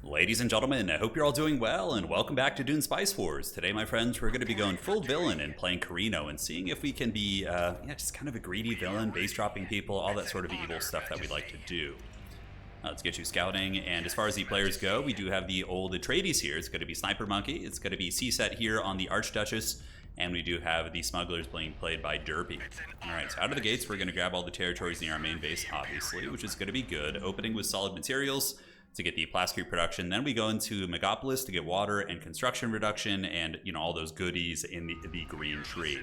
Ladies and gentlemen, I hope you're all doing well, and welcome back to Dune Spice Wars. Today, my friends, we're going to be going full villain and playing Corino and seeing if we can be, just kind of a greedy villain, base dropping people, all that sort of evil stuff that we like to do. Let's get you scouting, and as far as the players go, we do have the old Atreides here. It's going to be Sniper Monkey, it's going to be C-Set here on the Archduchess, and we do have the Smugglers being played by Derby. Alright, so out of the gates, we're going to grab all the territories in our main base, obviously, which is going to be good. Opening with solid materials to get the plastic production. Then we go into Megapolis to get water and construction reduction and, you know, all those goodies in the green tree.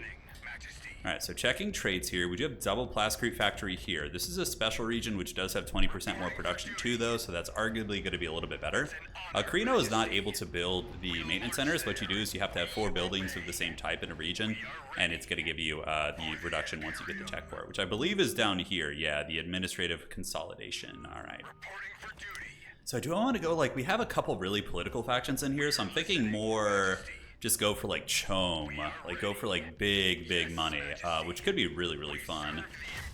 Alright, so checking trades here. We do have double plascrete factory here. This is a special region which does have 20% more production too, though, so that's arguably going to be a little bit better. Corino is not able to build the maintenance centers. What you do is you have to have 4 buildings of the same type in a region, and it's going to give you the reduction once you get the tech for it, which I believe is down here. Yeah, the administrative consolidation. Alright. So do I want to go, like, we have a couple really political factions in here, so I'm thinking more just go for, like, CHOAM. Like, go for, like, big money, which could be really, really fun.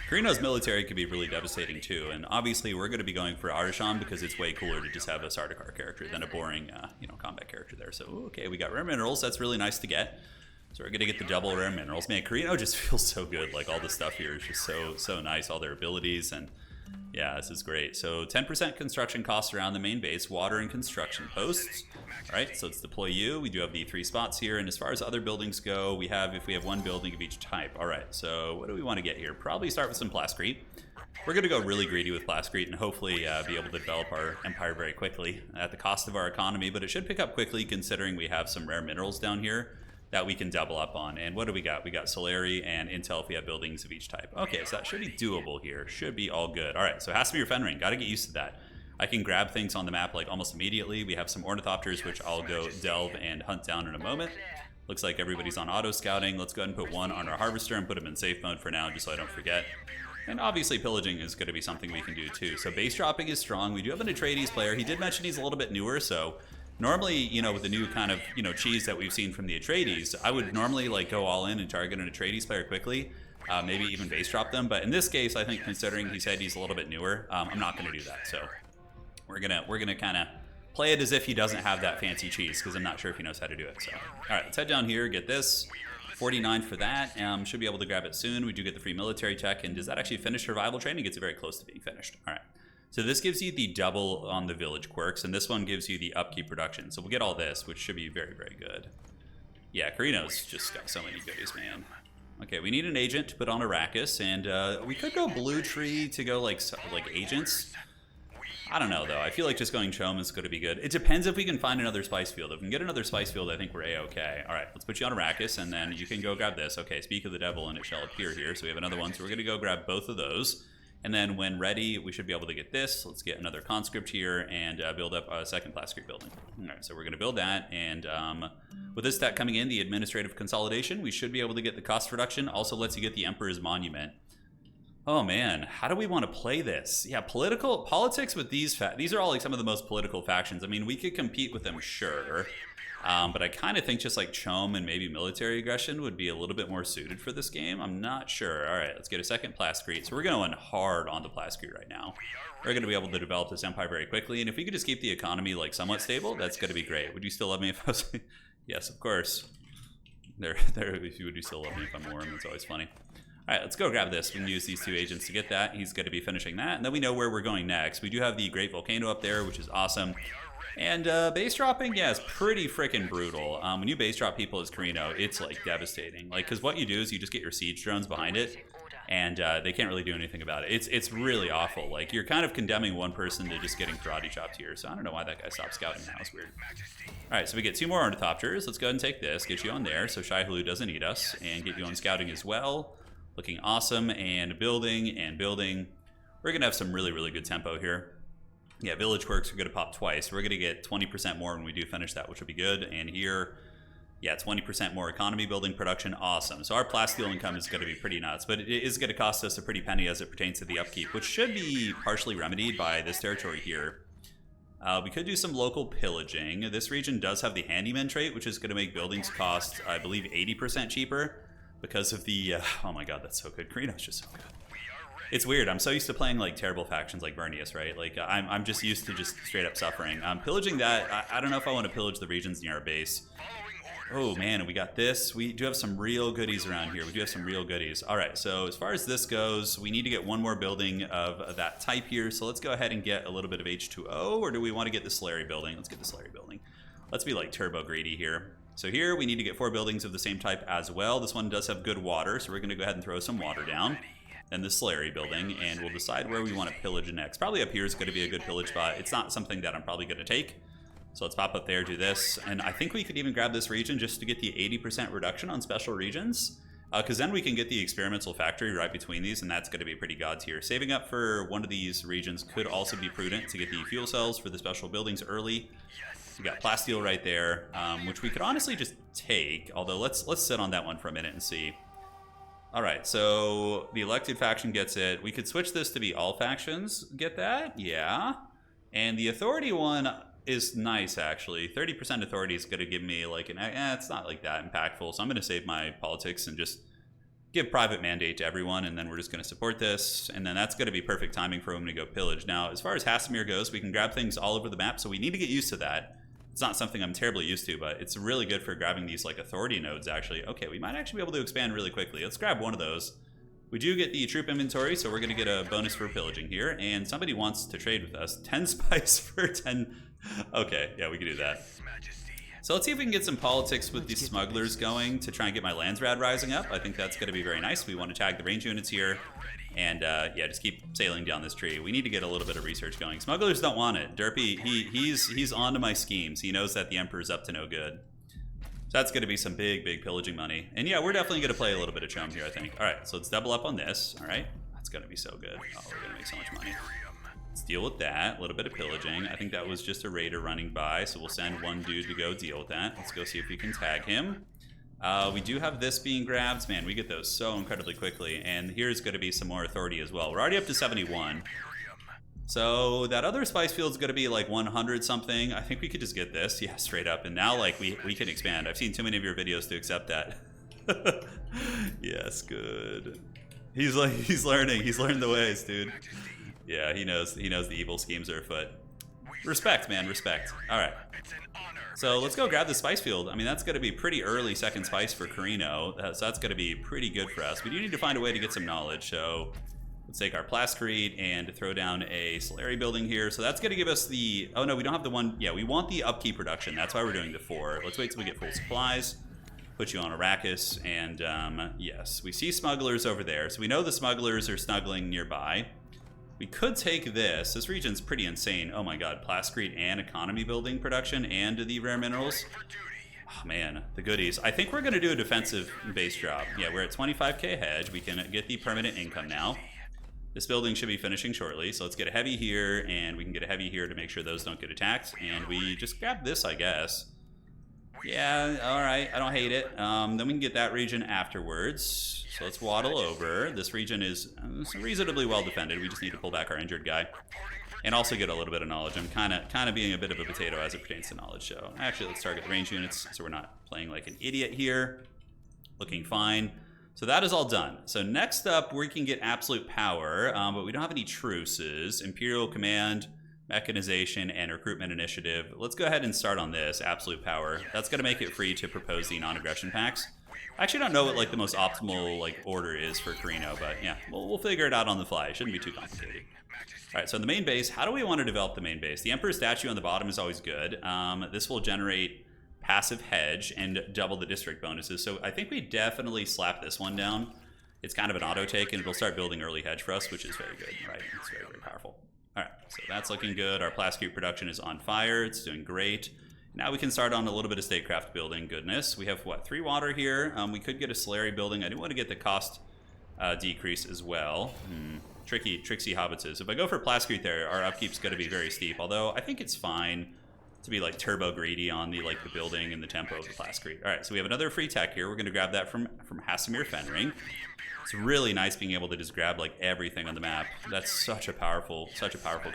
Corino's military could be really devastating, too, and obviously we're going to be going for attrition because it's way cooler to just have a Sardaukar character than a boring, combat character there. So, okay, we got rare minerals. That's really nice to get. So we're going to get the double rare minerals. Man, Corino just feels so good. Like, all the stuff here is just so nice, all their abilities, and yeah, this is great. So 10% construction costs around the main base, water and construction posts. All right, so let's deploy you. We do have the 3 spots here, and as far as other buildings go, we have, if we have 1 building of each type. All right, so what do we want to get here? Probably start with some plascrete. We're going to go really greedy with plascrete and hopefully be able to develop our empire very quickly at the cost of our economy, but it should pick up quickly considering we have some rare minerals down here that we can double up on. And what do we got? We got Solari and Intel if we have buildings of each type. Okay, so that should be doable here. Should be all good. All right, so it has to be your fen ring. Got to get used to that. I can grab things on the map like almost immediately. We have some ornithopters, which I'll go delve and hunt down in a moment. Looks like everybody's on auto scouting. Let's go ahead and put 1 on our harvester and put him in safe mode for now, just so I don't forget. And obviously pillaging is going to be something we can do too. So base dropping is strong. We do have an Atreides player. He did mention he's a little bit newer, so normally, you know, with the new kind of, cheese that we've seen from the Atreides, I would normally, like, go all in and target an Atreides player quickly, maybe even base drop them. But in this case, I think considering he said he's a little bit newer, I'm not going to do that. So we're gonna kind of play it as if he doesn't have that fancy cheese, because I'm not sure if he knows how to do it. So, all right, let's head down here, get this. 49 for that. Should be able to grab it soon. We do get the free military tech, and does that actually finish survival training? It's very close to being finished. All right. So this gives you the double on the village quirks, and this one gives you the upkeep production. So we'll get all this, which should be very, very good. Yeah, Corino's just got so many goodies, man. Okay, we need an agent to put on Arrakis, and we could go blue tree to go like agents. I don't know, though. I feel like just going CHOAM is going to be good. It depends if we can find another spice field. If we can get another spice field, I think we're A-okay. All right, let's put you on Arrakis, and then you can go grab this. Okay, speak of the devil, and it shall appear here. So we have another one, so we're going to go grab both of those. And then when ready, we should be able to get this. Let's get another conscript here and build up a second plascrete building. All right, so we're going to build that. And with this stat coming in, the administrative consolidation, we should be able to get the cost reduction. Also lets you get the Emperor's Monument. Oh man, how do we want to play this? Yeah, politics with these are all like some of the most political factions. I mean, we could compete with them, sure. But I kind of think just like CHOAM and maybe military aggression would be a little bit more suited for this game. I'm not sure. All right, let's get a second plascrete. So we're going hard on the plascrete right now. We're going to be able to develop this empire very quickly. And if we could just keep the economy like somewhat stable, that's going to be great. Would you still love me if I was... Yes, of course. If you would you still love me if I'm warm. It's always funny. All right, let's go grab this. We can use these 2 agents to get that. He's going to be finishing that. And then we know where we're going next. We do have the Great Volcano up there, which is awesome. And base dropping, yeah, is pretty freaking brutal. When you base drop people as Corino, it's like devastating. Like, because what you do is you just get your siege drones behind it, and they can't really do anything about it. It's really awful. Like, you're kind of condemning one person to just getting karate chopped here. So I don't know why that guy stopped scouting now. It's weird. All right, so we get 2 more ornithopters. Let's go ahead and take this, get you on there, so Shai Hulud doesn't need us, and get you on scouting as well. Looking awesome, and building and building. We're gonna have some really, really good tempo here. Yeah, village quirks are going to pop twice. We're going to get 20% more when we do finish that, which will be good. And here, yeah, 20% more economy building production. Awesome. So our plasteel income is going to be pretty nuts, but it is going to cost us a pretty penny as it pertains to the upkeep, which should be partially remedied by this territory here. We could do some local pillaging. This region does have the handyman trait, which is going to make buildings cost, I believe, 80% cheaper because of the... oh my god, that's so good. Corrino's just so good. It's weird. I'm so used to playing like terrible factions like Vernius, right? Like I'm just used to just straight up suffering. Pillaging that, I don't know if I want to pillage the regions near our base. Oh man, we got this. We do have some real goodies around here. We do have some real goodies. All right, so as far as this goes, we need to get one more building of that type here. So let's go ahead and get a little bit of H2O, or do we want to get the Solari building? Let's get the Solari building. Let's be like turbo greedy here. So here we need to get 4 buildings of the same type as well. This one does have good water, so we're going to go ahead and throw some water down. Then the Solari building, and we'll decide where we want to pillage next. Probably up here is going to be a good pillage spot. It's not something that I'm probably going to take. So let's pop up there, do this, and I think we could even grab this region just to get the 80% reduction on special regions, because then we can get the experimental factory right between these, and that's going to be pretty gods here. Saving up for one of these regions could also be prudent to get the fuel cells for the special buildings early. We got plasteel right there, which we could honestly just take, although let's sit on that one for a minute and see. All right, so the elected faction gets it. We could switch this to be all factions get that, yeah, and the authority one is nice, actually. 30% authority is going to give me like an... it's not like that impactful, so I'm going to save my politics and just give private mandate to everyone, and then we're just going to support this, and then that's going to be perfect timing for him to go pillage. Now, as far as Hassimir goes, we can grab things all over the map, so we need to get used to that. It's not something I'm terribly used to, but it's really good for grabbing these like authority nodes, actually. Okay, we might actually be able to expand really quickly. Let's grab one of those. We do get the troop inventory, so we're going to get a bonus for pillaging here, and somebody wants to trade with us. 10 spice for 10... Okay, yeah, we can do that. So let's see if we can get some politics with these smugglers going to try and get my Landsrad rising up. I think that's going to be very nice. We want to tag the range units here, and yeah, just keep sailing down this tree. We need to get a little bit of research going. Smugglers don't want it. Derpy, he's onto my schemes. He knows that the Emperor's up to no good. So that's going to be some big pillaging money. And yeah, we're definitely going to play a little bit of CHOAM here, I think. All right, so let's double up on this. All right, that's going to be so good. Oh, we're going to make so much money. Let's deal with that. A little bit of pillaging. I think that was just a raider running by, so we'll send one dude to go deal with that. Let's go see if we can tag him. We do have this being grabbed. Man, we get those so incredibly quickly. And here's going to be some more authority as well. We're already up to 71. So that other spice field is going to be like 100 something. I think we could just get this. Yeah, straight up. And now like we can expand. I've seen too many of your videos to accept that. Yes, good. He's learning. He's learned the ways, dude. Yeah, he knows the evil schemes are afoot. Respect, man, respect. All right. So let's go grab the spice field. I mean, that's going to be pretty early second spice for Corino, so that's going to be pretty good for us. We do need to find a way to get some knowledge, so let's take our Plascrete and throw down a Solari building here. So that's going to give us the... Oh, no, we don't have the one... Yeah, we want the upkeep production. That's why we're doing the 4. Let's wait till we get full supplies. Put you on Arrakis, and yes, we see smugglers over there. So we know the smugglers are snuggling nearby. We could take this. This region's pretty insane. Oh my god, Plascrete and economy building production and the rare minerals. Oh man, the goodies. I think we're going to do a defensive base drop. Yeah, we're at 25k hedge. We can get the permanent income now. This building should be finishing shortly, so let's get a heavy here, and we can get a heavy here to make sure those don't get attacked. And we just grab this, I guess. Yeah, alright, I don't hate it. Then we can get that region afterwards. So let's waddle over. This region is reasonably well defended. We just need to pull back our injured guy. And also get a little bit of knowledge. I'm kind of being a bit of a potato as it pertains to knowledge. So actually, let's target the range units so we're not playing like an idiot here. Looking fine. So that is all done. So next up, we can get absolute power, but we don't have any truces. Imperial Command, Mechanization, and Recruitment Initiative. Let's go ahead and start on this, absolute power. That's going to make it free to propose the non-aggression pacts. I actually don't know what like the most optimal like order is for Corino, but yeah, we'll figure it out on the fly. It shouldn't be too complicated. All right, so in the main base, how do we want to develop the main base? The Emperor statue on the bottom is always good. This will generate passive hedge and double the district bonuses. So I think we definitely slap this one down. It's kind of an auto take, and it'll start building early hedge for us, which is very good, right? It's very powerful. All right, so that's looking good. Our Plascrete production is on fire. It's doing great. Now we can start on a little bit of statecraft building. Goodness, we have what, 3 water here. We could get a Solari building. I do want to get the cost decrease as well. Tricksy hobbitses. If I go for Plascrete there, our upkeep's going to be very steep. Although I think it's fine to be like turbo greedy on the the building and the tempo of the Plascrete. All right, so we have another free tech here. We're going to grab that from Hassimir Fenring. It's really nice being able to just grab like everything on the map. That's such a powerful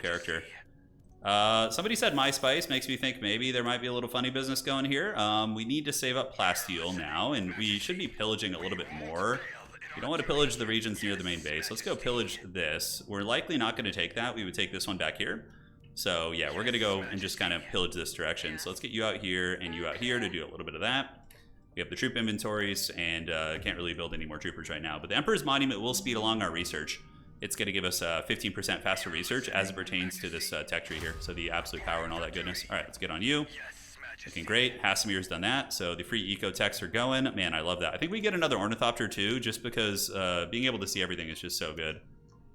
character. Somebody said My Spice makes me think maybe there might be a little funny business going here. We need to save up plasteel now, and we should be pillaging a little bit more You don't want to pillage the regions near the main base. Let's go pillage this. We're likely not going to take that. We would take this one back here. So yeah, we're going to go and just kind of pillage this direction. So let's get you out here and you out here to do a little bit of that. We have the troop inventories, and can't really build any more troopers right now. But the Emperor's Monument will speed along our research. It's going to give us 15% faster research as it pertains to this tech tree here. So the absolute power and all that goodness. All right, let's get on you. Looking great. Hasimir's done that. So the free eco techs are going. Man, I love that. I think we get another ornithopter too, just because being able to see everything is just so good.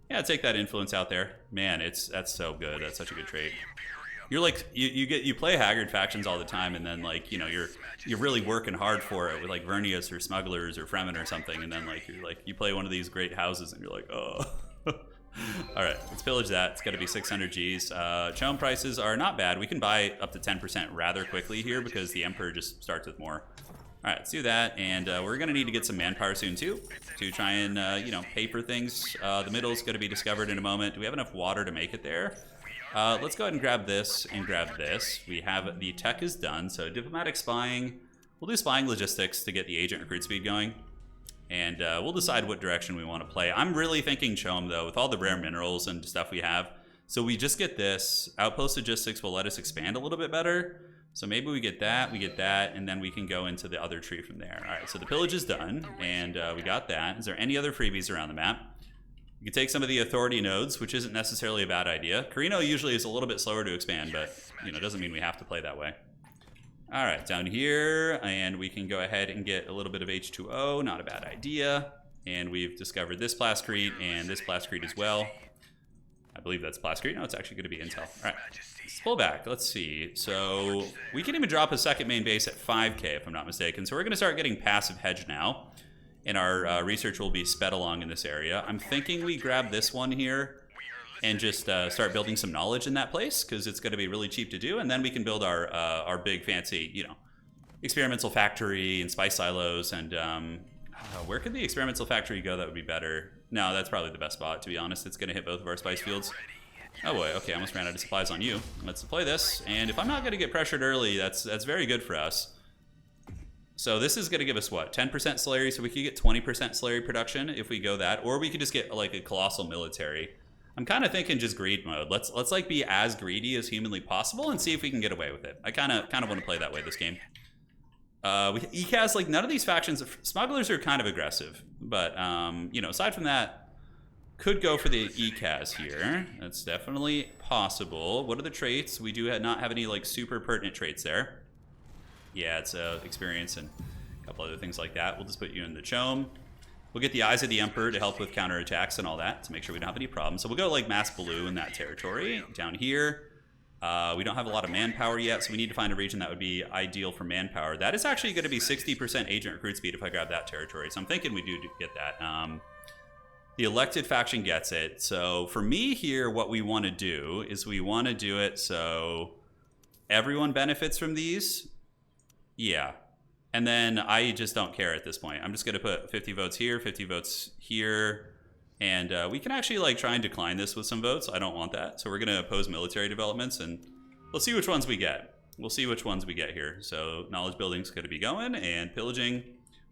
Yeah, take that influence out there. Man, that's so good. That's such a good trait. You're like you play Haggard factions all the time, and then like you're really working hard for it with like Vernius or Smugglers or Fremen or something, and then you play one of these great houses and you're like, oh. All right, let's pillage that. It's got to be 600 Gs. CHOAM prices are not bad. We can buy up to 10% rather quickly here because the Emperor just starts with more. All right, let's do that, and we're going to need to get some manpower soon too to try and pay for things. The middle is going to be discovered in a moment. Do we have enough water to make it there? Let's go ahead and grab this and grab this. We have the tech is done, so diplomatic spying. We'll do spying logistics to get the agent recruit speed going. And we'll decide what direction we want to play. I'm really thinking CHOAM, though, with all the rare minerals and stuff we have. So we just get this. Outpost logistics will let us expand a little bit better. So maybe we get that, and then we can go into the other tree from there. All right, so the pillage is done, and we got that. Is there any other freebies around the map? You can take some of the authority nodes, which isn't necessarily a bad idea. Corino usually is a little bit slower to expand, but doesn't mean we have to play that way. All right, down here, and we can go ahead and get a little bit of H2O, not a bad idea. And we've discovered this plascrete and this plascrete as well. I believe that's plascrete. No, it's actually going to be intel. All right, let's pull back. Let's see. So we can even drop a second main base at 5K, if I'm not mistaken. So we're going to start getting passive hedge now, and our research will be sped along in this area. I'm thinking we grab this one here and just start building some knowledge in that place, because it's going to be really cheap to do, and then we can build our big fancy, experimental factory and spice silos. And where could the experimental factory go that would be better? No, that's probably the best spot, to be honest. It's going to hit both of our spice fields. Oh boy, okay, I almost ran out of supplies on you. Let's deploy this, and if I'm not going to get pressured early, that's very good for us. So this is going to give us what, 10% Slurry, so we could get 20% Slurry production if we go that, or we could just get like a colossal military. I'm kind of thinking just greed mode. Let's like be as greedy as humanly possible and see if we can get away with it. I kind of want to play that way this game. With Ecaz, like none of these factions, smugglers are kind of aggressive, but aside from that, could go for the Ecaz here. That's definitely possible. What are the traits? We do not have any like super pertinent traits there. Yeah, it's experience and a couple other things like that. We'll just put you in the CHOAM. We'll get the Eyes of the Emperor to help with counterattacks and all that to make sure we don't have any problems. So we'll go like mass blue in that territory. Down here, we don't have a lot of manpower yet, so we need to find a region that would be ideal for manpower. That is actually going to be 60% agent recruit speed if I grab that territory. So I'm thinking we do get that. The elected faction gets it. So for me here, what we want to do is we want to do it so everyone benefits from these. Yeah. And then I just don't care at this point. I'm just going to put 50 votes here, 50 votes here. And we can actually like try and decline this with some votes. I don't want that. So we're going to oppose military developments, and we'll see which ones we get. We'll see which ones we get here. So knowledge building's going to be going, and pillaging.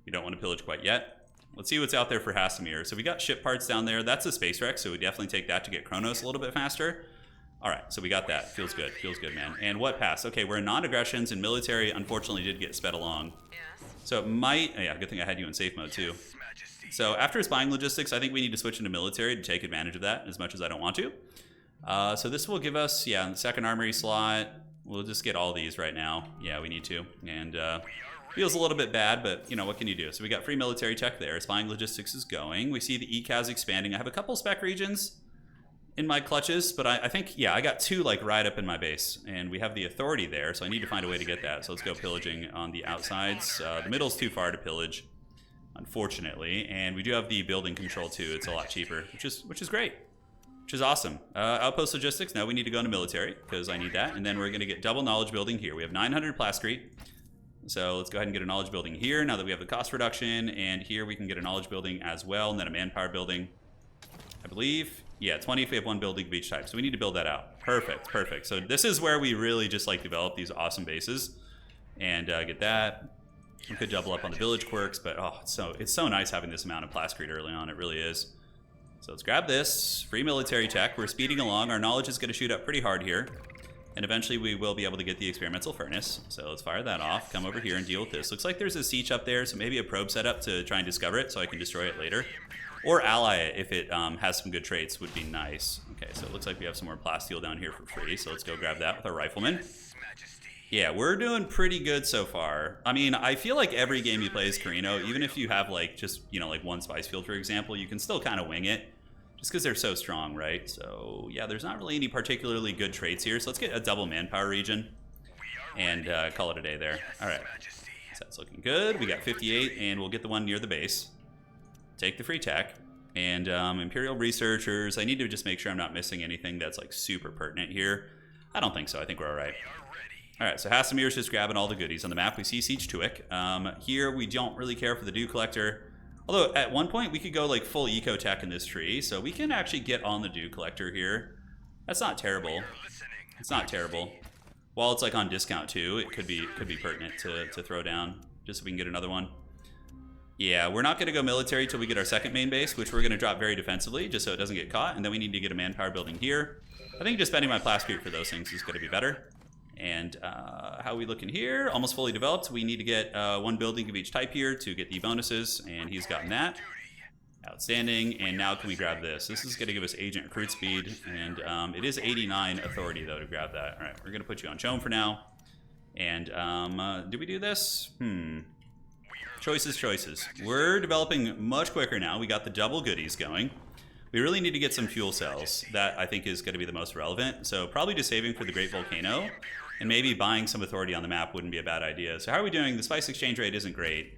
We don't want to pillage quite yet. Let's see what's out there for Hasimir. So we got ship parts down there. That's a space wreck, so we definitely take that to get Kronos a little bit faster. All right, so we got that. Feels good. Feels good, man. And what passed? Okay, we're in non-aggressions, and military, unfortunately, did get sped along. So it might... Oh, yeah, good thing I had you in safe mode, too. So after spying logistics, I think we need to switch into military to take advantage of that, as much as I don't want to. So this will give us, the second armory slot. We'll just get all these right now. Yeah, we need to. And feels a little bit bad, but, what can you do? So we got free military tech there. Spying logistics is going. We see the Ecaz expanding. I have a couple spec regions in my clutches, but I think, I got two like right up in my base, and we have the authority there, so I need to find a way to get that. So let's go pillaging on the outsides. The middle's too far to pillage, unfortunately, and we do have the building control too. It's a lot cheaper, which is great, which is awesome. Outpost logistics, now we need to go into military because I need that, and then we're going to get double knowledge building here. We have 900 plascrete, so let's go ahead and get a knowledge building here now that we have the cost reduction, and here we can get a knowledge building as well, and then a manpower building, I believe. Yeah, 20 if we have one building of each type. So we need to build that out. Perfect, perfect. So this is where we really just like develop these awesome bases and get that. We could double up on the village quirks, but oh, it's so nice having this amount of plascrete early on. It really is. So let's grab this. Free military tech. We're speeding along. Our knowledge is going to shoot up pretty hard here. And eventually we will be able to get the experimental furnace. So let's fire that off. Come over here and deal with this. Looks like there's a siege up there, so maybe a probe setup to try and discover it so I can destroy it later. Or ally it if it has some good traits would be nice. Okay, so it looks like we have some more plasteel down here for free. So let's go grab that with our rifleman. Yeah, we're doing pretty good so far. I mean, I feel like every game you play as Corino, even if you have like just, you know, like one spice field, for example, you can still kind of wing it just because they're so strong, right? So yeah, there's not really any particularly good traits here. So let's get a double manpower region and call it a day there. All right, so that's looking good. We got 58 and we'll get the one near the base. Take the free tech and Imperial researchers. I need to just make sure I'm not missing anything that's like super pertinent here. I don't think so. I think we're all right. All right, so Hasamir's just grabbing all the goodies on the map. We see Siege Tuic. Here, we don't really care for the Dew Collector. Although, at one point, we could go like full eco-tech in this tree, so we can actually get on the Dew Collector here. That's not terrible. It's not terrible. While it's like on discount too, it could be pertinent to throw down, just so we can get another one. Yeah, we're not going to go military till we get our second main base, which we're going to drop very defensively, just so it doesn't get caught, and then we need to get a manpower building here. I think just spending my plascrete for those things is going to be better. And how we looking here? Almost fully developed. We need to get one building of each type here to get the bonuses, and he's gotten that. Outstanding. And now can we grab this? This is going to give us agent recruit speed, and it is 89 authority though to grab that. All right, we're going to put you on CHOAM for now. And did we do this? Choices. We're developing much quicker now. We got the double goodies going. We really need to get some fuel cells. That I think is going to be the most relevant. So probably just saving for the Great Volcano. And maybe buying some authority on the map wouldn't be a bad idea. So how are we doing? The spice exchange rate isn't great.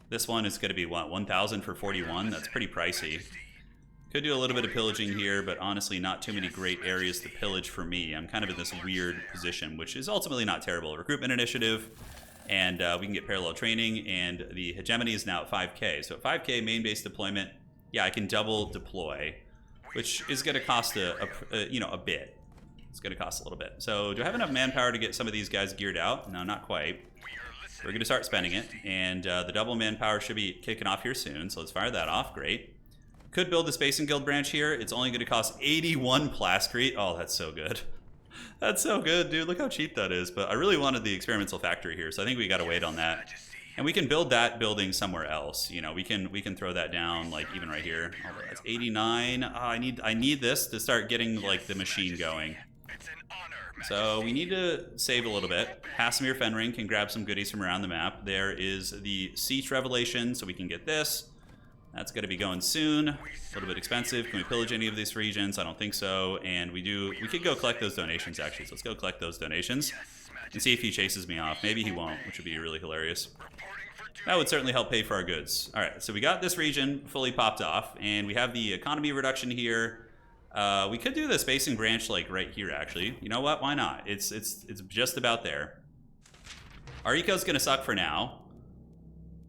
This one is going to be, what, 1,000 for 41? That's pretty pricey. Could do a little bit of pillaging here, but honestly not too many great areas to pillage for me. I'm kind of in this weird position, which is ultimately not terrible. Recruitment initiative, and we can get parallel training, and the hegemony is now at 5K. So at 5K main base deployment, yeah, I can double deploy, which is going to cost a bit. It's going to cost a little bit. So do I have enough manpower to get some of these guys geared out? No, not quite. We're going to start spending it, and the double manpower should be kicking off here soon, so let's fire that off. Great. Could build the Spacing Guild branch here. It's only going to cost 81 plascrete. Oh, that's so good. That's so good, dude. Look how cheap that is. But I really wanted the experimental factory here, so I think we got to wait on that. And we can build that building somewhere else. You know, we can throw that down, like even right here. Although that's 89. Oh, I need this to start getting like the machine going. So we need to save a little bit. Hasamir Fenring can grab some goodies from around the map. There is the Siege Revelation, so we can get this. That's going to be going soon. A little bit expensive. Can we pillage any of these regions? I don't think so. And we could go collect those donations actually. So let's go collect those donations and see if he chases me off. Maybe he won't, which would be really hilarious. That would certainly help pay for our goods. All right, so we got this region fully popped off, and we have the economy reduction here. We could do the spacing branch like right here actually. You know what? Why not? It's just about there. Our eco's gonna suck for now.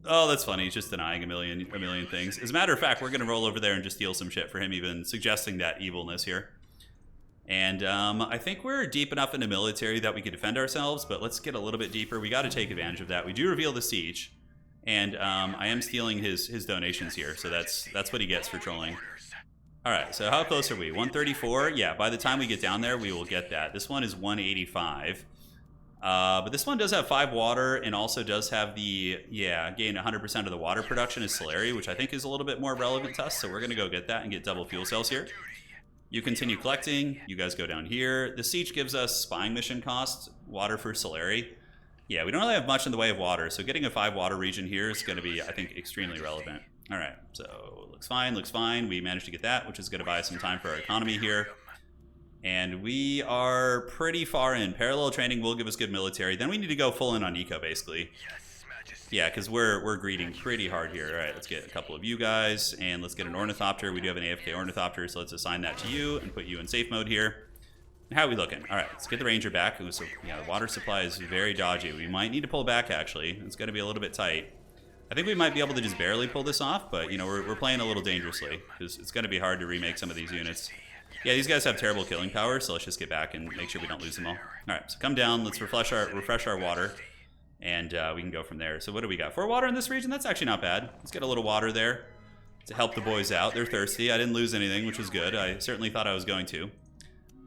Oh, that's funny. He's just denying a million things. As a matter of fact, we're gonna roll over there and just steal some shit for him even suggesting that evilness here. And I think we're deep enough into military that we could defend ourselves, but let's get a little bit deeper. We got to take advantage of that. We do reveal the siege, and I am stealing his donations here, so that's what he gets for trolling. All right, so how close are we? 134? Yeah, by the time we get down there, we will get that. This one is 185. But this one does have 5 water and also does have the, gain 100% of the water production is Solari, which I think is a little bit more relevant to us. So we're going to go get that and get double fuel cells here. You continue collecting. You guys go down here. The siege gives us spying mission cost, water for Solari. Yeah, we don't really have much in the way of water. So getting a 5 water region here is going to be, I think, extremely relevant. All right, so looks fine. We managed to get that, which is going to buy us some time for our economy here. And we are pretty far in. Parallel training will give us good military. Then we need to go full in on eco, basically. Yeah, because we're greeting pretty hard here. All right, let's get a couple of you guys, and let's get an ornithopter. We do have an AFK ornithopter, so let's assign that to you and put you in safe mode here. And how are we looking? All right, let's get the ranger back. So, yeah, the water supply is very dodgy. We might need to pull back, actually. It's going to be a little bit tight. I think we might be able to just barely pull this off, but, you know, we're playing a little dangerously because it's going to be hard to remake some of these units. Yeah, these guys have terrible killing power, so let's just get back and make sure we don't lose them all. All right, so come down. Let's refresh our water. And we can go from there. So what do we got? 4 water in this region? That's actually not bad. Let's get a little water there to help the boys out. They're thirsty. I didn't lose anything, which was good. I certainly thought I was going to.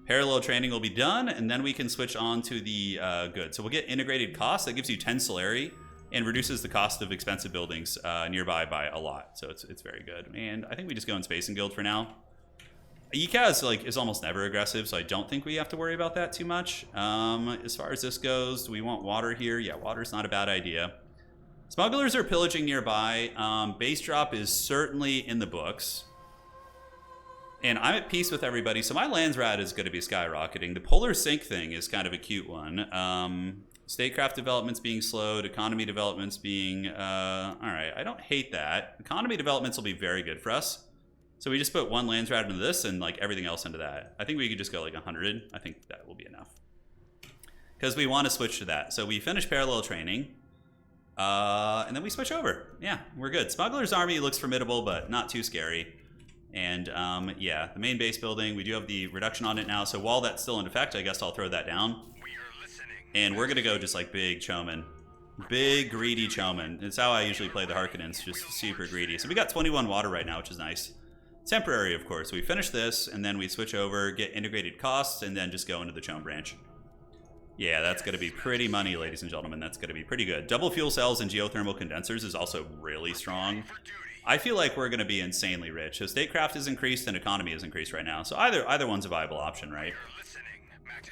Parallel training will be done, and then we can switch on to the goods. So we'll get integrated cost. That gives you 10 Solari and reduces the cost of expensive buildings nearby by a lot. So it's very good. And I think we just go in Space and Guild for now. Ecaz is almost never aggressive, so I don't think we have to worry about that too much. As far as this goes, do we want water here? Yeah, water's not a bad idea. Smugglers are pillaging nearby. Base drop is certainly in the books. And I'm at peace with everybody, so my lands rat is going to be skyrocketing. The polar sink thing is kind of a cute one. Statecraft developments being slowed, economy developments being... Alright, I don't hate that. Economy developments will be very good for us. So we just put 1 lands rat into this and everything else into that. I think we could just go 100. I think that will be enough. Because we want to switch to that. So we finish parallel training. And then we switch over. Yeah, we're good. Smuggler's army looks formidable, but not too scary. And yeah, the main base building, we do have the reduction on it now. So while that's still in effect, I guess I'll throw that down. And we're going to go just big Choman. Big, greedy Choman. It's how I usually play the Harkonnens, just super greedy. So we got 21 water right now, which is nice. Temporary, of course. We finish this, and then we switch over, get integrated costs, and then just go into the CHOAM branch. Yeah, that's going to be pretty money, ladies and gentlemen. That's going to be pretty good. Double fuel cells and geothermal condensers is also really strong. I feel like we're going to be insanely rich. So statecraft is increased and economy is increased right now. So either one's a viable option, right?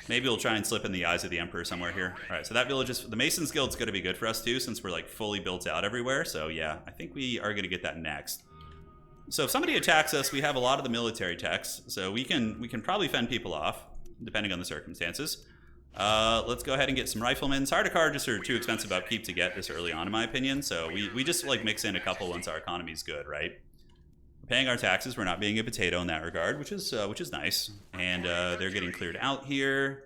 Maybe we'll try and slip in the eyes of the Emperor somewhere here. All right, so that village is... The Masons Guild's going to be good for us, too, since we're, fully built out everywhere. So, yeah, I think we are going to get that next. So if somebody attacks us, we have a lot of the military techs, so we can probably fend people off, depending on the circumstances. Let's go ahead and get some riflemen. Sardaukar just are too expensive upkeep to get this early on, in my opinion, so we just mix in a couple once our economy's good, right? We're paying our taxes, we're not being a potato in that regard, which is nice. And they're getting cleared out here.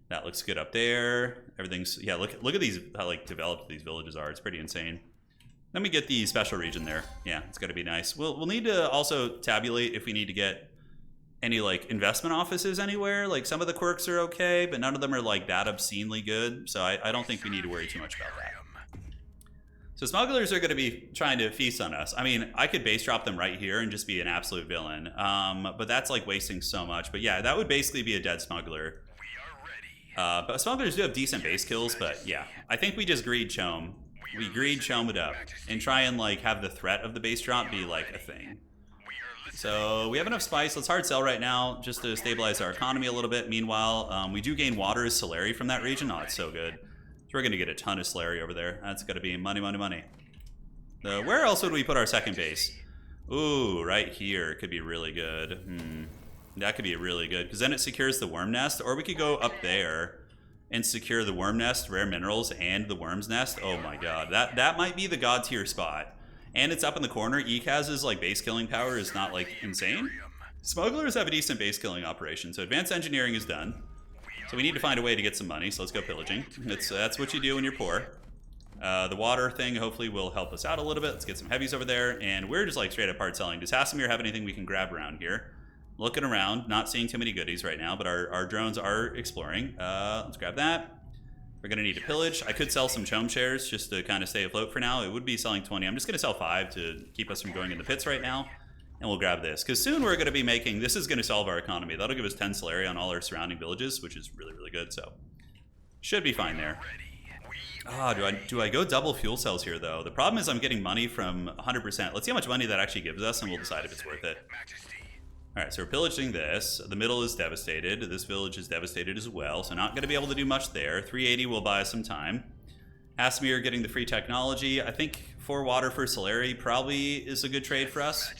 That looks good up there. Everything's... Yeah, look at these, how developed these villages are. It's pretty insane. Then we get the special region there. Yeah, it's got to be nice. We'll need to also tabulate if we need to get any investment offices anywhere. Some of the quirks are okay, but none of them are that obscenely good. So I don't think we need to worry too much about that. So smugglers are going to be trying to feast on us. I mean, I could base drop them right here and just be an absolute villain. But that's wasting so much. But yeah, that would basically be a dead smuggler. But smugglers do have decent base kills, but yeah, I think we just greed CHOAM. We greed CHOAM it up and try and have the threat of the base drop be a thing. So we have enough spice. Let's hard sell right now just to stabilize our economy a little bit. Meanwhile, we do gain water as Solari from that region. Oh, it's so good. So we're going to get a ton of Solari over there. That's going to be money, money, money. Where else would we put our second base? Ooh, right here could be really good. That could be really good because then it secures the worm nest. Or we could go up there and secure the worm nest, rare minerals, and the worm's nest. Oh my god, that might be the god tier spot. And it's up in the corner. Ecaz's base killing power is not insane. Smugglers have a decent base killing operation, so advanced engineering is done. So we need to find a way to get some money, so let's go pillaging. That's what you do when you're poor. The water thing hopefully will help us out a little bit. Let's get some heavies over there, and we're just straight up hard selling. Does Hasimir have anything we can grab around here? Looking around, not seeing too many goodies right now, but our drones are exploring. Let's grab that. We're going to need to pillage. I could sell some CHOAM shares just to kind of stay afloat for now. It would be selling 20. I'm just going to sell 5 to keep us from going in the pits right now. And we'll grab this. Because soon we're going to be making... This is going to solve our economy. That'll give us 10 Solari on all our surrounding villages, which is really, really good. So should be fine there. Do I go double fuel cells here, though? The problem is I'm getting money from 100%. Let's see how much money that actually gives us, and we'll decide if it's worth it. All right, so we're pillaging this. The middle is devastated. This village is devastated as well, so not going to be able to do much there. 380 will buy us some time. Hasimir getting the free technology. I think 4 water for Solari probably is a good trade for us.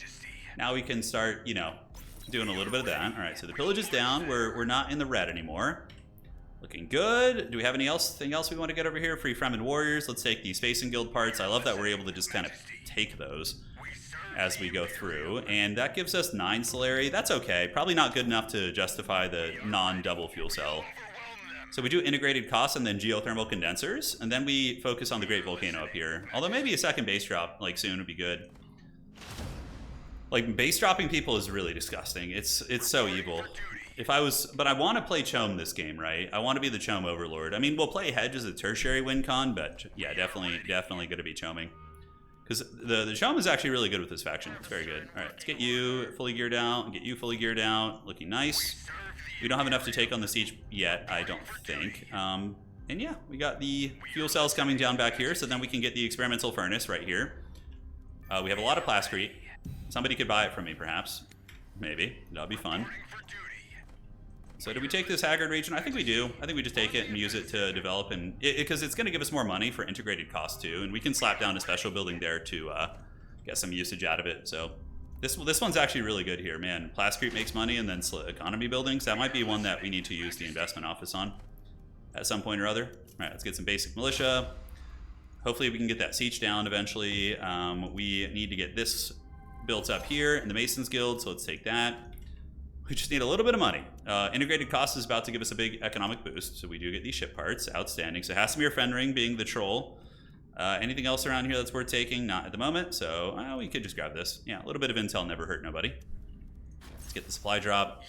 Now we can start, doing a little bit of that. All right, so the pillage is down. We're not in the red anymore. Looking good. Do we have anything else we want to get over here? Free Fremen Warriors. Let's take the Space and Guild parts. I love that we're able to just kind of take those as we go through, and that gives us 9 Solari. That's okay. Probably not good enough to justify the non-double fuel cell. So we do integrated costs and then geothermal condensers, and then we focus on the Great Volcano up here. Although maybe a second base drop soon would be good. Base dropping people is really disgusting. It's so evil. If I was, but I want to play CHOAM this game, right? I want to be the CHOAM overlord. I mean, we'll play Hedge as a tertiary win con, but yeah, definitely going to be CHOAMing. Because the CHOAM is actually really good with this faction. It's very good. All right, let's get you fully geared out, get you fully geared out. Looking nice. We don't have enough to take on the siege yet, I don't think. And yeah, we got the fuel cells coming down back here, so then we can get the experimental furnace right here. We have a lot of plascrete. Somebody could buy it from me, perhaps. Maybe. That'll be fun. So do we take this Haggard region? I think we do. I think we just take it and use it to develop, and because it's going to give us more money for integrated cost too, and we can slap down a special building there to get some usage out of it. So this one's actually really good here, man. Plascrete makes money, and then economy buildings. That might be one that we need to use the investment office on at some point or other. All right, let's get some basic militia. Hopefully we can get that siege down eventually. We need to get this built up here in the Masons Guild, so let's take that. We just need a little bit of money. Integrated cost is about to give us a big economic boost, so we do get these ship parts. Outstanding. So Hasimir Fenring being the troll. Anything else around here that's worth taking? Not at the moment, so we could just grab this. Yeah, a little bit of intel never hurt nobody. Let's get the supply drop.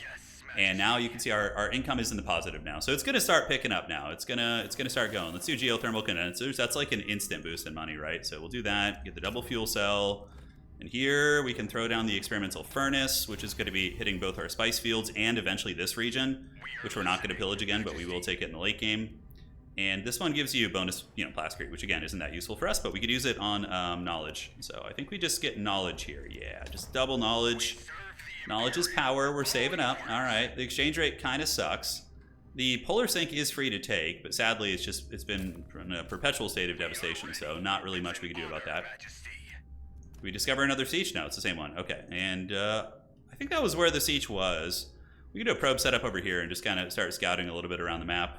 And now you can see our income is in the positive now. So it's going to start picking up now. It's gonna start going. Let's do geothermal condensers. That's like an instant boost in money, right? So we'll do that. Get the double fuel cell. And here we can throw down the experimental furnace, which is going to be hitting both our spice fields and eventually this region, which we're not going to pillage again, but we will take it in the late game. And this one gives you bonus, plascrete, which again isn't that useful for us, but we could use it on knowledge. So I think we just get knowledge here. Yeah, just double knowledge. Knowledge is power. We're saving up. All right. The exchange rate kind of sucks. The polar sink is free to take, but sadly it's been in a perpetual state of devastation, so not really much we can do about that. We discover another siege? No, it's the same one. Okay, and I think that was where the siege was. We could do a probe setup over here and just kind of start scouting a little bit around the map.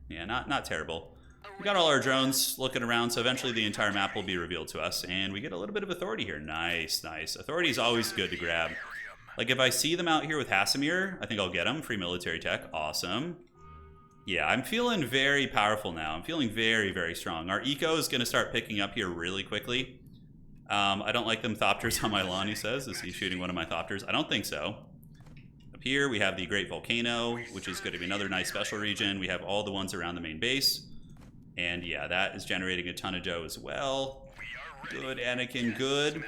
Yeah, not terrible. We got all our drones looking around, so eventually the entire map will be revealed to us, and we get a little bit of authority here. Nice, nice. Authority is always good to grab. Like if I see them out here with Hasimir, I think I'll get them. Free military tech, awesome. Yeah, I'm feeling very powerful now. I'm feeling very, very strong. Our eco is going to start picking up here really quickly. I don't like them Thopters on my lawn, he says. Is he shooting one of my Thopters? I don't think so. Up here, we have the Great Volcano, which is going to be another nice special region. We have all the ones around the main base. And yeah, that is generating a ton of dough as well. Good, Anakin, good.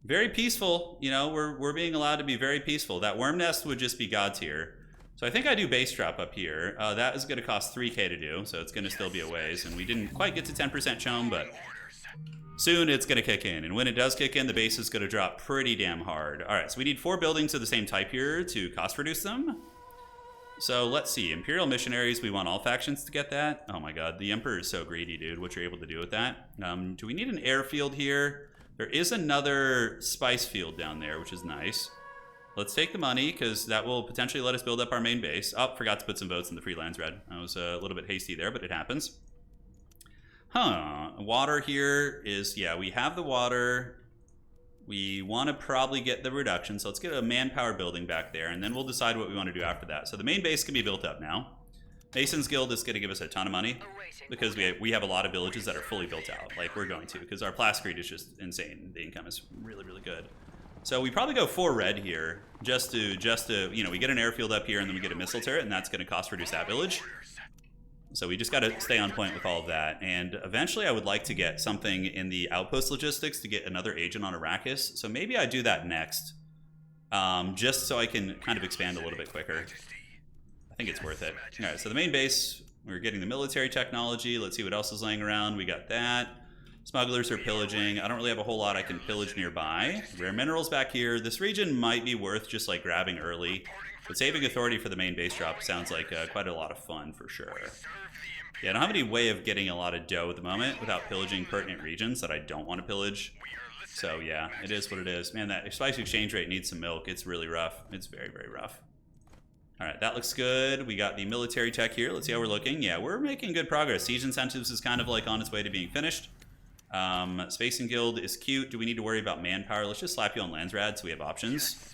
Very peaceful. We're being allowed to be very peaceful. That worm nest would just be God tier. So I think I do base drop up here. That is going to cost 3k to do, so it's going to still be a ways. And we didn't quite get to 10% CHOAM, but soon it's going to kick in, and when it does kick in, the base is going to drop pretty damn hard. All right, so we need 4 buildings of the same type here to cost reduce them. So let's see, Imperial Missionaries, we want all factions to get that. Oh my god, the Emperor is so greedy, dude, what you're able to do with that. Do we need an airfield here? There is another spice field down there, which is nice. Let's take the money, because that will potentially let us build up our main base. Oh, forgot to put some votes in the freelance red. I was a little bit hasty there, but it happens. Water here is, yeah, we have the water. We want to probably get the reduction, so let's get a manpower building back there, and then we'll decide what we want to do after that. So the main base can be built up now. Masons Guild is going to give us a ton of money, because we have a lot of villages that are fully built out, like we're going to, because our plascrete is just insane. The income is really, really good. So we probably go 4 red here, just to we get an airfield up here, and then we get a missile turret, and that's going to cost reduce that village. So we just got to stay on point with all of that. And eventually I would like to get something in the outpost logistics to get another agent on Arrakis. So maybe I do that next, just so I can kind of expand a little bit quicker. I think it's worth it. All right, so the main base, we're getting the military technology. Let's see what else is laying around. We got that. Smugglers are pillaging. I don't really have a whole lot I can pillage nearby. Rare minerals back here. This region might be worth just like grabbing early. But saving authority for the main base drop sounds like quite a lot of fun for sure. Yeah, I don't have any way of getting a lot of dough at the moment without pillaging pertinent regions that I don't want to pillage. So yeah, it is what it is. Man, that spice exchange rate needs some milk. It's really rough. It's very, very rough. All right, that looks good. We got the military tech here. Let's see how we're looking. Yeah, we're making good progress. Siege incentives is kind of like on its way to being finished. Spacing Guild is cute. Do we need to worry about manpower? Let's just slap you on Landsrad so we have options.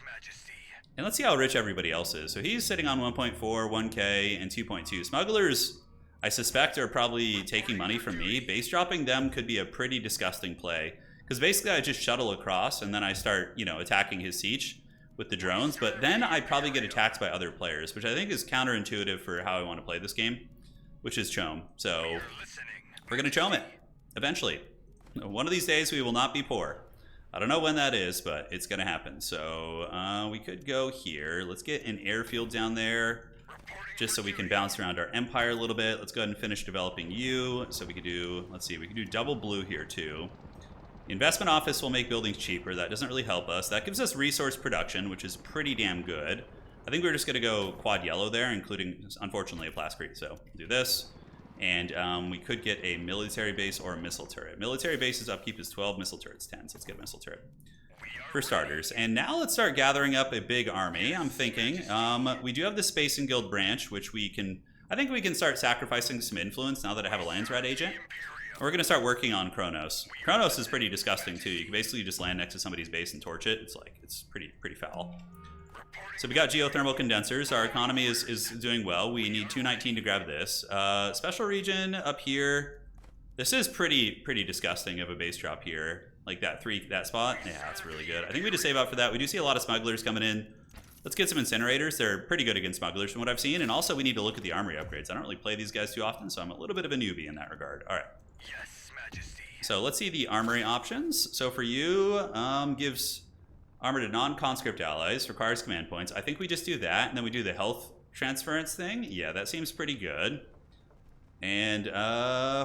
And let's see how rich everybody else is. So he's sitting on 1.4, 1K, and 2.2. Smugglers, I suspect, are probably taking money from me. Base dropping them could be a pretty disgusting play. Because basically I just shuttle across and then I start, attacking his siege with the drones, but then I'd probably get attacked by other players, which I think is counterintuitive for how I want to play this game, which is CHOAM. So we're going to CHOAM it eventually. One of these days we will not be poor. I don't know when that is, but it's going to happen. So we could go here. Let's get an airfield down there just so we can bounce around our empire a little bit. Let's go ahead and finish developing you. So we could do, let's see, we could do double blue here too. The investment office will make buildings cheaper. That doesn't really help us. That gives us resource production, which is pretty damn good. I think we're just going to go quad yellow there, including, unfortunately, a plascrete. So we'll do this. And we could get a military base or a missile turret. Military base's upkeep is 12, missile turret's 10. So let's get a missile turret for starters. And now let's start gathering up a big army. I'm thinking we do have the Space and Guild branch, which we can, I think we can start sacrificing some influence now that I have a Landsrat agent. We're going to start working on Kronos. Kronos is pretty disgusting too. You can basically just land next to somebody's base and torch it. It's like, it's pretty foul. So we got geothermal condensers. Our economy is doing well. We need 219 to grab this. Special region up here. This is pretty disgusting of a base drop here. Like that spot. Yeah, that's really good. I think we just save up for that. We do see a lot of smugglers coming in. Let's get some incinerators. They're pretty good against smugglers from what I've seen. And also we need to look at the armory upgrades. I don't really play these guys too often, so I'm a little bit of a newbie in that regard. All right. Yes, Majesty. So let's see the armory options. So for you, gives armor to non-conscript allies, requires command points. I think we just do that, and then we do the health transference thing. Yeah, that seems pretty good. And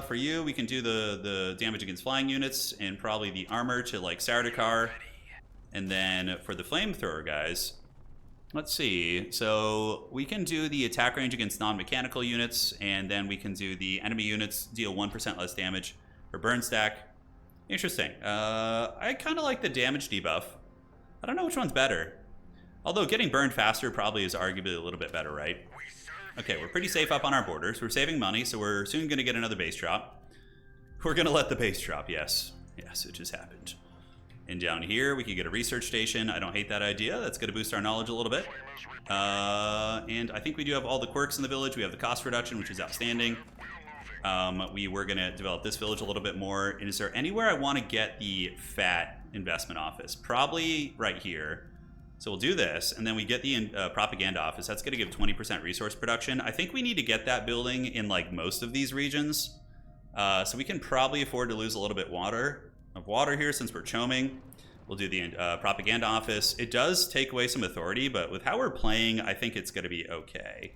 for you, we can do the damage against flying units and probably the armor to like Sardaukar. And then for the flamethrower guys, let's see. So we can do the attack range against non-mechanical units, and then we can do the enemy units deal 1% less damage for burn stack. Interesting. I kind of like the damage debuff. I don't know which one's better. Although getting burned faster probably is arguably a little bit better, right? Okay, we're pretty safe up on our borders. We're saving money, so we're soon going to get another base drop. We're going to let the base drop, yes. Yes, it just happened. And down here, we could get a research station. I don't hate that idea. That's going to boost our knowledge a little bit. And I think we do have all the quirks in the village. We have the cost reduction, which is outstanding. We were going to develop this village a little bit more. And is there anywhere I want to get the fat investment office? Probably right here. So we'll do this, and then we get the propaganda office. That's going to give 20% resource production. I think we need to get that building in like most of these regions. So we can probably afford to lose a little bit of water here since we're choaming. We'll do the propaganda office. It does take away some authority, but with how we're playing, I think it's going to be okay.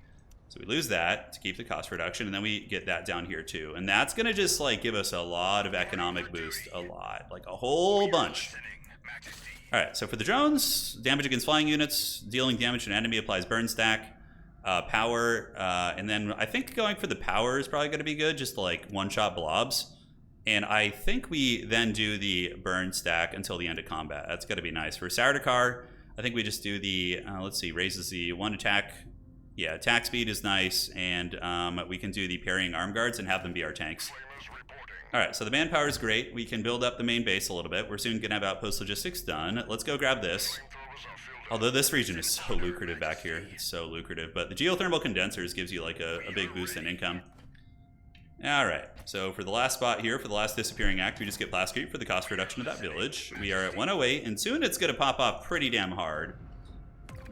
So we lose that to keep the cost reduction, and then we get that down here too. And that's going to just like give us a lot of economic boost, like a whole bunch. All right, so for the drones, damage against flying units, dealing damage to an enemy applies burn stack, power, and then I think going for the power is probably going to be good, just like one-shot blobs. And I think we then do the burn stack until the end of combat. That's going to be nice. For Sardaukar, I think we just do the, let's see, raises the one attack. Yeah, attack speed is nice, and we can do the parrying arm guards and have them be our tanks. All right, so the manpower is great. We can build up the main base a little bit. We're soon going to have outpost logistics done. Let's go grab this. Although this region is so lucrative back here. It's so lucrative. But the geothermal condensers gives you like a big boost in income. All right, so for the last spot here, for the last disappearing act, we just get Plascrete for the cost reduction of that village. We are at 108, and soon it's going to pop off pretty damn hard.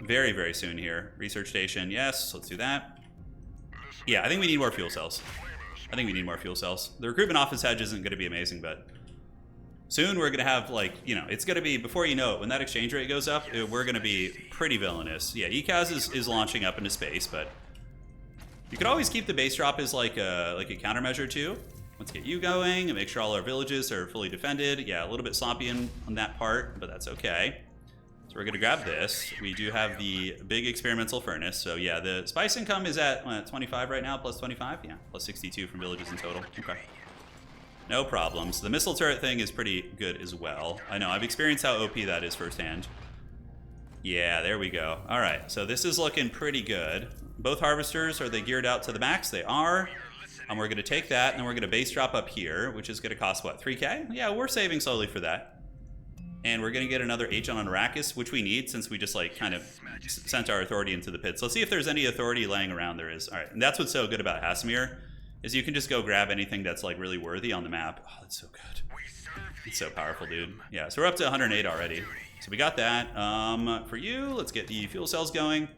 Very, very soon here. Research station, yes, let's do that. Yeah, I think we need more fuel cells. The recruitment office hedge isn't going to be amazing, but soon we're going to have, like, you know, it's going to be, before you know it, when that exchange rate goes up, we're going to be pretty villainous. Yeah, Ecaz is launching up into space, but you could always keep the base drop as like a countermeasure too. Let's get you going and make sure all our villages are fully defended. Yeah, a little bit sloppy on that part, but that's okay. So we're going to grab this. We do have the big experimental furnace. So yeah, the spice income is at 25 right now, plus 25. Yeah, plus 62 from villages in total. Okay. No problems. The missile turret thing is pretty good as well. I know, I've experienced how OP that is firsthand. Yeah, there we go. All right, so this is looking pretty good. Both harvesters, are they geared out to the max? They are. And we're going to take that, and then we're going to base drop up here, which is going to cost, what, 3K? Yeah, we're saving slowly for that. And we're going to get another H on Arrakis, which we need since we just, like, kind of sent our authority into the pits. Let's see if there's any authority laying around. There is. All right, and that's what's so good about Hasimir, is you can just go grab anything that's like really worthy on the map. Oh, that's so good. It's so powerful, dude. Yeah, so we're up to 108 already. So we got that. For you, let's get the fuel cells going.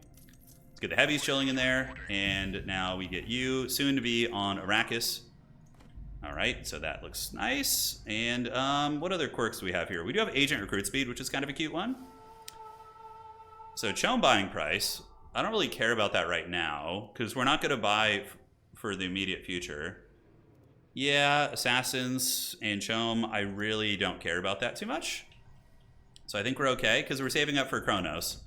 Let's get the heavies chilling in there. And now we get you soon to be on Arrakis. All right, so that looks nice. And what other quirks do we have here? We do have agent recruit speed, which is kind of a cute one. So CHOAM buying price. I don't really care about that right now because we're not going to buy for the immediate future. Yeah, assassins and CHOAM, I really don't care about that too much. So I think we're okay because we're saving up for Kronos.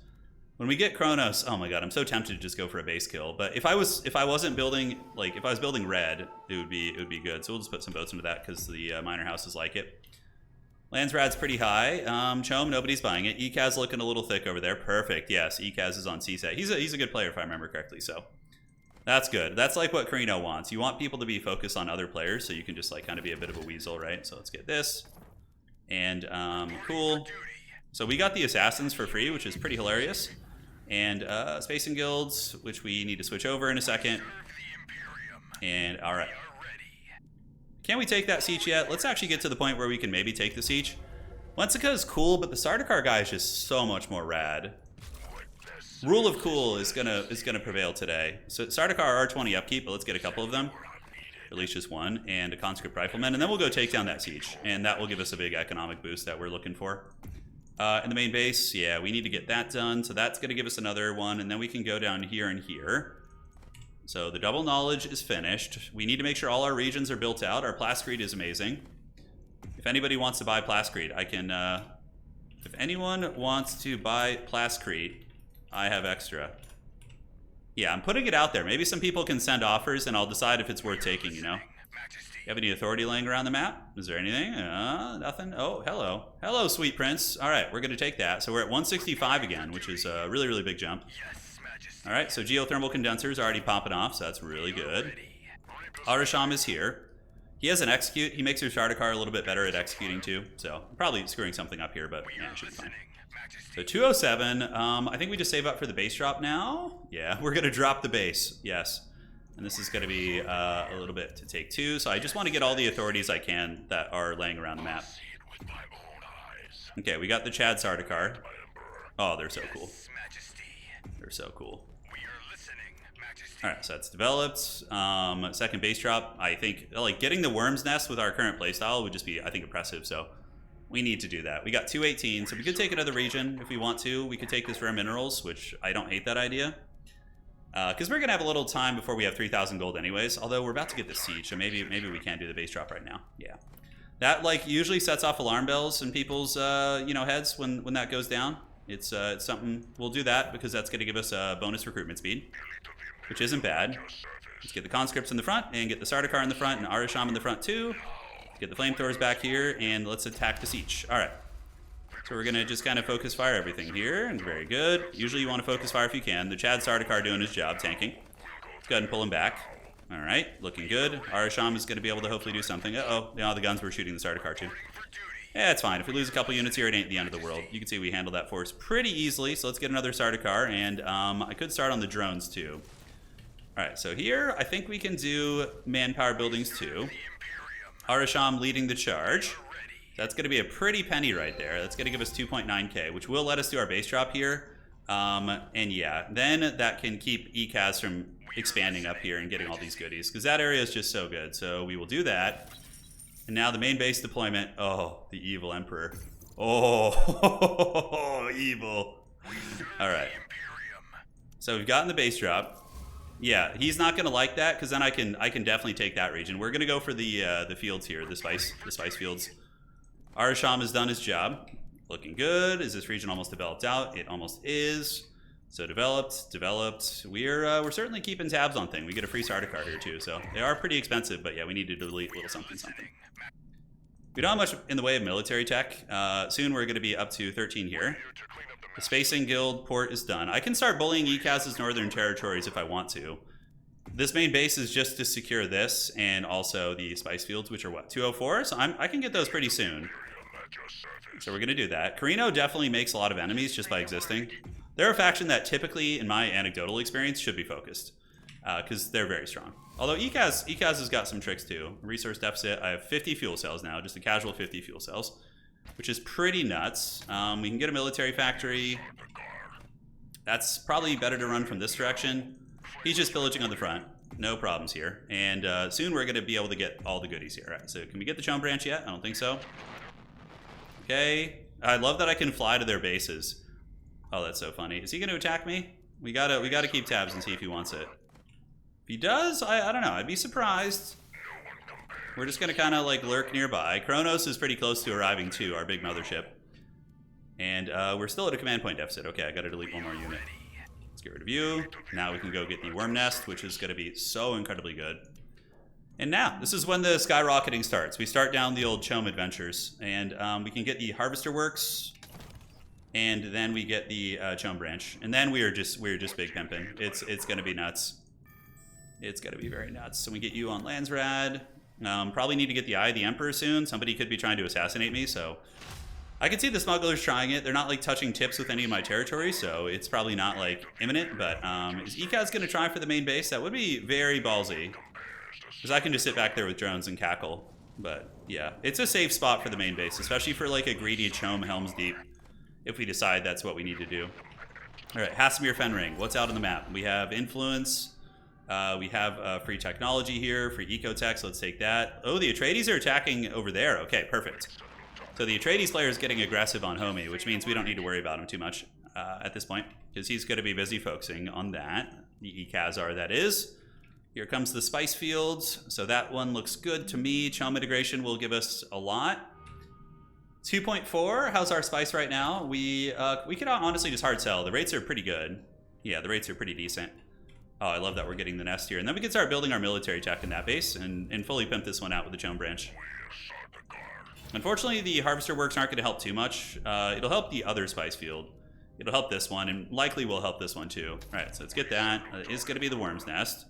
When we get Kronos, oh my god, I'm so tempted to just go for a base kill. But if I wasn't building, like if I was building red, it would be good. So we'll just put some boats into that because the minor houses like it. Landsrad's pretty high. CHOAM, nobody's buying it. Ecaz looking a little thick over there. Perfect. Yes, Ecaz is on CSAT. He's a good player if I remember correctly. So that's good. That's like what Corino wants. You want people to be focused on other players, so you can just like kind of be a bit of a weasel, right? So let's get this. And cool. So we got the assassins for free, which is pretty hilarious. And spacing guilds, which we need to switch over in a second. And all right. Can't we take that siege yet? Let's actually get to the point where we can maybe take the siege. Wensica is cool, but the Sardaukar guy is just so much more rad. Rule of cool is gonna prevail today. So Sardaukar are 20 upkeep, but let's get a couple of them. At least just one, and a conscript rifleman, and then we'll go take down that siege. And that will give us a big economic boost that we're looking for. In the main base, yeah, we need to get that done. So that's gonna give us another one, and then we can go down here and here. So the double knowledge is finished. We need to make sure all our regions are built out. Our Plascrete is amazing. If anybody wants to buy Plascrete, I can... if anyone wants to buy Plascrete, I have extra. Yeah, I'm putting it out there. Maybe some people can send offers, and I'll decide if it's worth taking, you know? You have any authority laying around the map? Is there anything? Nothing? Oh, hello. Hello, sweet prince. All right, we're going to take that. So we're at 165 again, which is a really, really big jump. All right, so geothermal condensers are already popping off, so that's really good. Arasham is here. He has an execute. He makes your Sardaukar a little bit better at executing too, so I'm probably screwing something up here, but yeah, it should be fine. So 207, I think we just save up for the base drop now. Yeah, we're going to drop the base, yes. And this is going to be a little bit to take two, so I just want to get all the authorities I can that are laying around the map. Okay, we got the Chad Sardaukar. Oh, they're so cool. They're so cool. Alright, so that's developed. Second base drop, I think, like, getting the Worm's Nest with our current playstyle would just be, I think, impressive, so we need to do that. We got 218, so we could take another region if we want to. We could take this rare minerals, which I don't hate that idea. Because we're going to have a little time before we have 3,000 gold anyways, although we're about to get the siege, so maybe we can't do the base drop right now. Yeah. That, like, usually sets off alarm bells in people's, you know, heads when that goes down. It's something, we'll do that because that's going to give us a bonus recruitment speed, which isn't bad. Let's get the conscripts in the front and get the Sardaukar in the front and Arasham in the front too. Let's get the flamethrowers back here and let's attack the siege. All right. So we're going to just kind of focus fire everything here, and very good. Usually you want to focus fire if you can. The Chad Sardaukar doing his job, tanking. Let's go ahead and pull him back. All right, looking good. Arasham is going to be able to hopefully do something. Uh-oh, the guns were shooting the Sardaukar too. Yeah, it's fine. If we lose a couple units here, it ain't the end of the world. You can see we handled that force pretty easily, so let's get another Sardaukar, and I could start on the drones too. All right, so here I think we can do manpower buildings too. Arasham leading the charge. That's going to be a pretty penny right there. That's going to give us 2.9k, which will let us do our base drop here. And yeah, then that can keep Ecaz from expanding up here and getting all these goodies, because that area is just so good. So we will do that. And now the main base deployment. Oh, the evil emperor. Oh, evil. All right. So we've gotten the base drop. Yeah, he's not going to like that, because then I can definitely take that region. We're going to go for the fields here, the spice fields. Arasham has done his job. Looking good. Is this region almost developed out? It almost is. So developed. We're certainly keeping tabs on things. We get a free Sardaukar here too, so they are pretty expensive, but yeah, we need to delete a little something. We don't have much in the way of military tech. Soon we're going to be up to 13 here. The Spacing Guild port is done. I can start bullying Ecaz's northern territories if I want to. This main base is just to secure this and also the spice fields, which are what, 204? So I can get those pretty soon. So we're going to do that. Corino definitely makes a lot of enemies just by existing. They're a faction that typically, in my anecdotal experience, should be focused, because they're very strong. Although Ecaz has got some tricks too. Resource deficit. I have 50 fuel cells now, just a casual 50 fuel cells, which is pretty nuts. We can get a military factory. That's probably better to run from this direction. He's just pillaging on the front. No problems here. And soon we're going to be able to get all the goodies here. All right, so can we get the CHOAM branch yet? I don't think so. Okay. I love that I can fly to their bases. Oh, that's so funny. Is he going to attack me? We gotta keep tabs and see if he wants it. If he does, I don't know. I'd be surprised. We're just gonna kind of like lurk nearby. Kronos is pretty close to arriving too, our big mothership. And we're still at a command point deficit. Okay, I gotta delete one more unit. Let's get rid of you. Now we can go get the worm nest, which is gonna be so incredibly good. And now, this is when the skyrocketing starts. We start down the old CHOAM adventures, and we can get the Harvester Works, and then we get the CHOAM branch, and then we're just big pimping. It's gonna be nuts. It's gonna be very nuts. So we get you on Landsrad. Probably need to get the Eye of the Emperor soon. Somebody could be trying to assassinate me, so I could see the smugglers trying it. They're not like touching tips with any of my territory, so it's probably not like imminent. But is Ecaz gonna try for the main base? That would be very ballsy, because I can just sit back there with drones and cackle. But yeah, it's a safe spot for the main base, especially for like a greedy CHOAM Helm's Deep, if we decide that's what we need to do. All right, Hasmir Fenring, what's out on the map? We have influence. We have free technology here, free ecotech, so let's take that. Oh, the Atreides are attacking over there. Okay, perfect. So the Atreides player is getting aggressive on Homie, which means we don't need to worry about him too much at this point, because he's going to be busy focusing on that. The Ecaz that is. Here comes the spice fields. So that one looks good to me. CHOAM integration will give us a lot. 2.4, how's our spice right now? We could honestly just hard sell. The rates are pretty good. Yeah, the rates are pretty decent. Oh, I love that we're getting the nest here. And then we can start building our military tech in that base and fully pimp this one out with the CHOAM branch. Unfortunately, the Harvester Works aren't going to help too much. It'll help the other spice field. It'll help this one, and likely will help this one too. All right, so let's get that. It's going to be the Worm's Nest.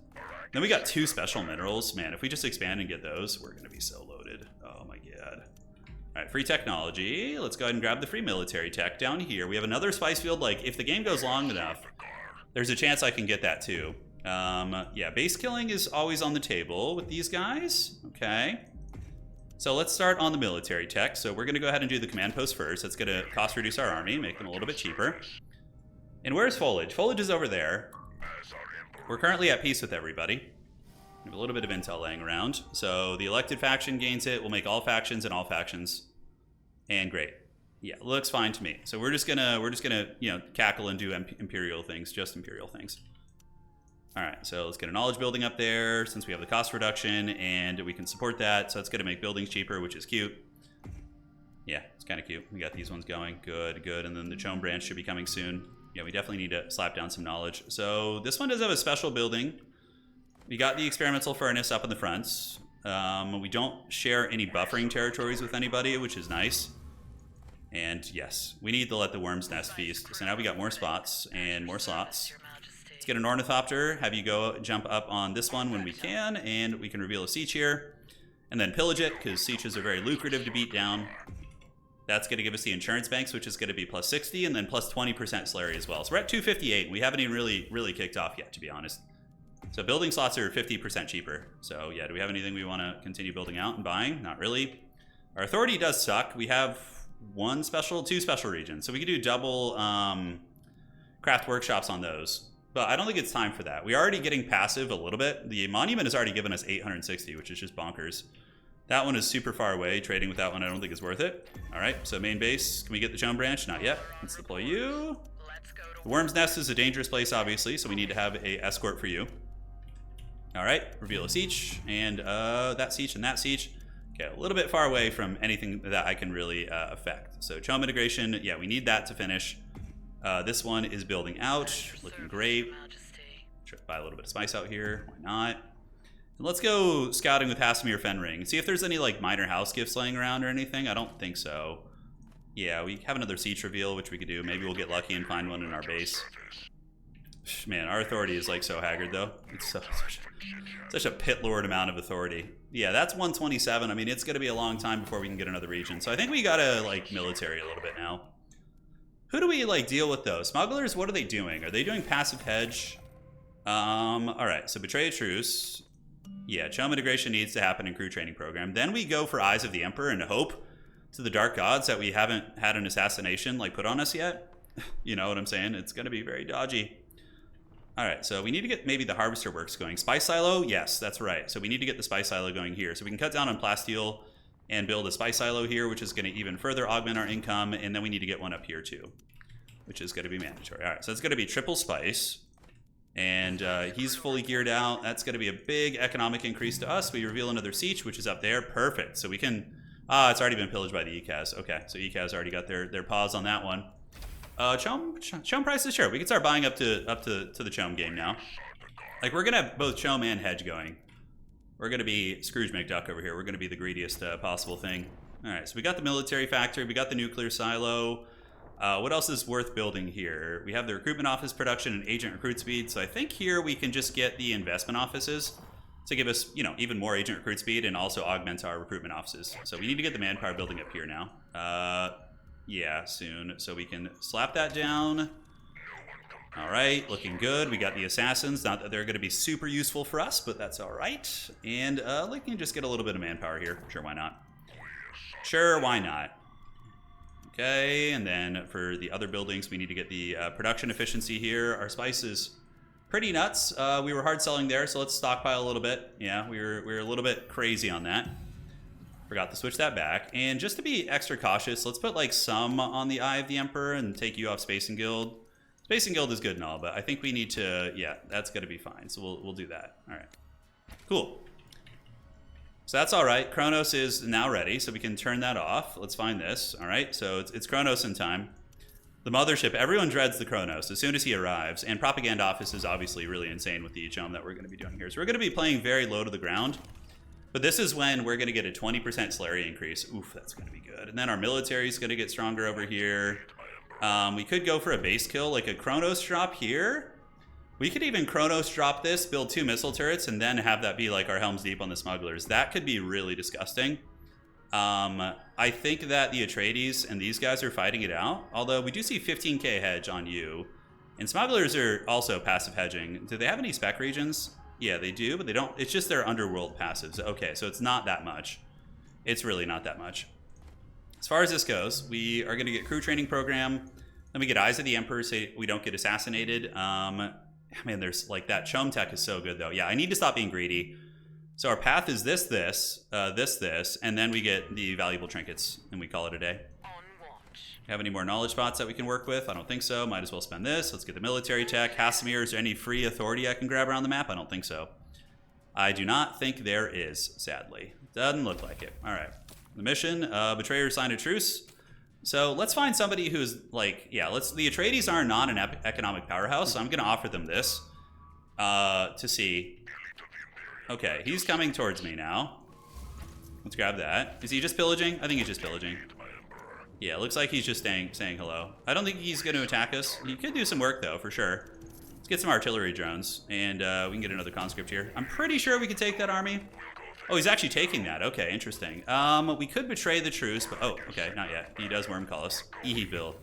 Then we got 2 special minerals. Man, if we just expand and get those, we're going to be so loaded. Oh my god. All right, free technology. Let's go ahead and grab the free military tech down here. We have another spice field. Like, if the game goes long enough, there's a chance I can get that too. Yeah, base killing is always on the table with these guys. Okay. So let's start on the military tech. So we're going to go ahead and do the command post first. That's going to cost reduce our army, make them a little bit cheaper. And where's Foliage? Foliage is over there. We're currently at peace with everybody. We have a little bit of intel laying around. So the elected faction gains it. We'll make all factions and all factions. And great. Yeah, looks fine to me. So we're just gonna you know, cackle and do imperial things, just imperial things. All right, so let's get a knowledge building up there since we have the cost reduction and we can support that. So it's gonna make buildings cheaper, which is cute. Yeah, it's kind of cute. We got these ones going. Good, good. And then the CHOAM branch should be coming soon. Yeah, we definitely need to slap down some knowledge. So this one does have a special building. We got the experimental furnace up in the front. We don't share any buffering territories with anybody, which is nice. And yes, we need to let the Worm's Nest feast. So now we got more spots and more slots. Let's get an ornithopter, have you go jump up on this one when we can, and we can reveal a siege here. And then pillage it, because sieges are very lucrative to beat down. That's going to give us the insurance banks, which is going to be plus 60, and then plus 20% Slurry as well. So we're at 258. We haven't even really kicked off yet, to be honest. So building slots are 50% cheaper. So yeah, do we have anything we want to continue building out and buying? Not really. Our authority does suck. We have two special regions. So we could do double craft workshops on those. But I don't think it's time for that. We're already getting passive a little bit. The monument has already given us 860, which is just bonkers. That one is super far away. Trading with that one I don't think is worth it. All right, so main base. Can we get the CHOAM branch? Not yet. Let's deploy you. The Worm's Nest is a dangerous place, obviously, so we need to have a escort for you. All right, reveal a siege, and that siege and that siege. Okay, a little bit far away from anything that I can really affect. So CHOAM integration, yeah, we need that to finish. This one is building out, looking great. Try to buy a little bit of spice out here, why not? And let's go scouting with Hasmir Fenring. See if there's any like minor house gifts laying around or anything. I don't think so. Yeah, we have another siege reveal, which we could do. Maybe we'll get lucky and find one in our base. Man, our authority is like so haggard though. It's such a pit lord amount of authority. Yeah, that's 127. I mean, it's going to be a long time before we can get another region. So I think we got to like military a little bit now. Who do we like deal with though? Smugglers, what are they doing? Are they doing passive hedge? All right, so betray a truce. Yeah, CHOAM integration needs to happen in crew training program. Then we go for Eyes of the Emperor and hope to the dark gods that we haven't had an assassination like put on us yet. You know what I'm saying? It's going to be very dodgy. All right, so we need to get maybe the harvester works going. Spice silo? Yes, that's right. So we need to get the spice silo going here. So we can cut down on plasteel and build a spice silo here, which is going to even further augment our income. And then we need to get one up here too, which is going to be mandatory. All right, so it's going to be triple spice. And he's fully geared out. That's going to be a big economic increase to us. We reveal another siege, which is up there. Perfect. So we can... it's already been pillaged by the Ecaz. Okay, so Ecaz already got their paws on that one. CHOAM prices, sure. We can start buying up to the CHOAM game now. Like, we're going to have both CHOAM and hedge going. We're going to be Scrooge McDuck over here. We're going to be the greediest possible thing. All right, so we got the military factory. We got the nuclear silo. What else is worth building here? We have the recruitment office production and agent recruit speed. So I think here we can just get the investment offices to give us, you know, even more agent recruit speed and also augment our recruitment offices. So we need to get the manpower building up here now. Yeah, soon. So we can slap that down. All right, looking good. We got the assassins. Not that they're going to be super useful for us, but that's all right. And we can just get a little bit of manpower here. Sure, why not? Sure, why not? Okay, and then for the other buildings, we need to get the production efficiency here. Our spice is pretty nuts. We were hard selling there, so let's stockpile a little bit. Yeah, we were a little bit crazy on that. Forgot to switch that back. And just to be extra cautious, let's put like some on the Eye of the Emperor and take you off Space and Guild. Space and Guild is good and all, but I think we need to, yeah, that's going to be fine. So we'll do that. All right, cool. So that's all right. Kronos is now ready, so we can turn that off. Let's find this. All right, so it's Kronos in time. The mothership, everyone dreads the Kronos as soon as he arrives, and Propaganda Office is obviously really insane with the CHOAM that we're going to be doing here. So we're going to be playing very low to the ground, but this is when we're going to get a 20% Slurry increase. Oof, that's going to be good. And then our military is going to get stronger over here. We could go for a base kill, like a Kronos drop here. We could even Kronos drop this, build 2 missile turrets, and then have that be like our Helm's Deep on the Smugglers. That could be really disgusting. I think that the Atreides and these guys are fighting it out, although we do see 15k hedge on you. And Smugglers are also passive hedging. Do they have any spec regions? Yeah, they do, but they don't. It's just their underworld passives. Okay, so it's not that much. It's really not that much. As far as this goes, we are going to get crew training program. Then we get Eyes of the Emperor so we don't get assassinated. Man, there's like that CHOAM tech is so good though. Yeah, I need to stop being greedy. So our path is this, and then we get the valuable trinkets, and we call it a day. Have any more knowledge spots that we can work with? I don't think so. Might as well spend this. Let's get the military tech. Casimir, is there any free authority I can grab around the map? I don't think so. I do not think there is, sadly. Doesn't look like it. All right. The mission, Betrayer signed a truce. So let's find somebody who's like, yeah, the Atreides are not an economic powerhouse, so I'm going to offer them this to see. Okay, he's coming towards me now. Let's grab that. Is he just pillaging? I think he's just pillaging. Yeah, it looks like he's just saying hello. I don't think he's going to attack us. He could do some work, though, for sure. Let's get some artillery drones, and we can get another conscript here. I'm pretty sure we could take that army. Oh, he's actually taking that. Okay, interesting. We could betray the truce, but... Oh, okay, not yet. He does worm call us. Evil.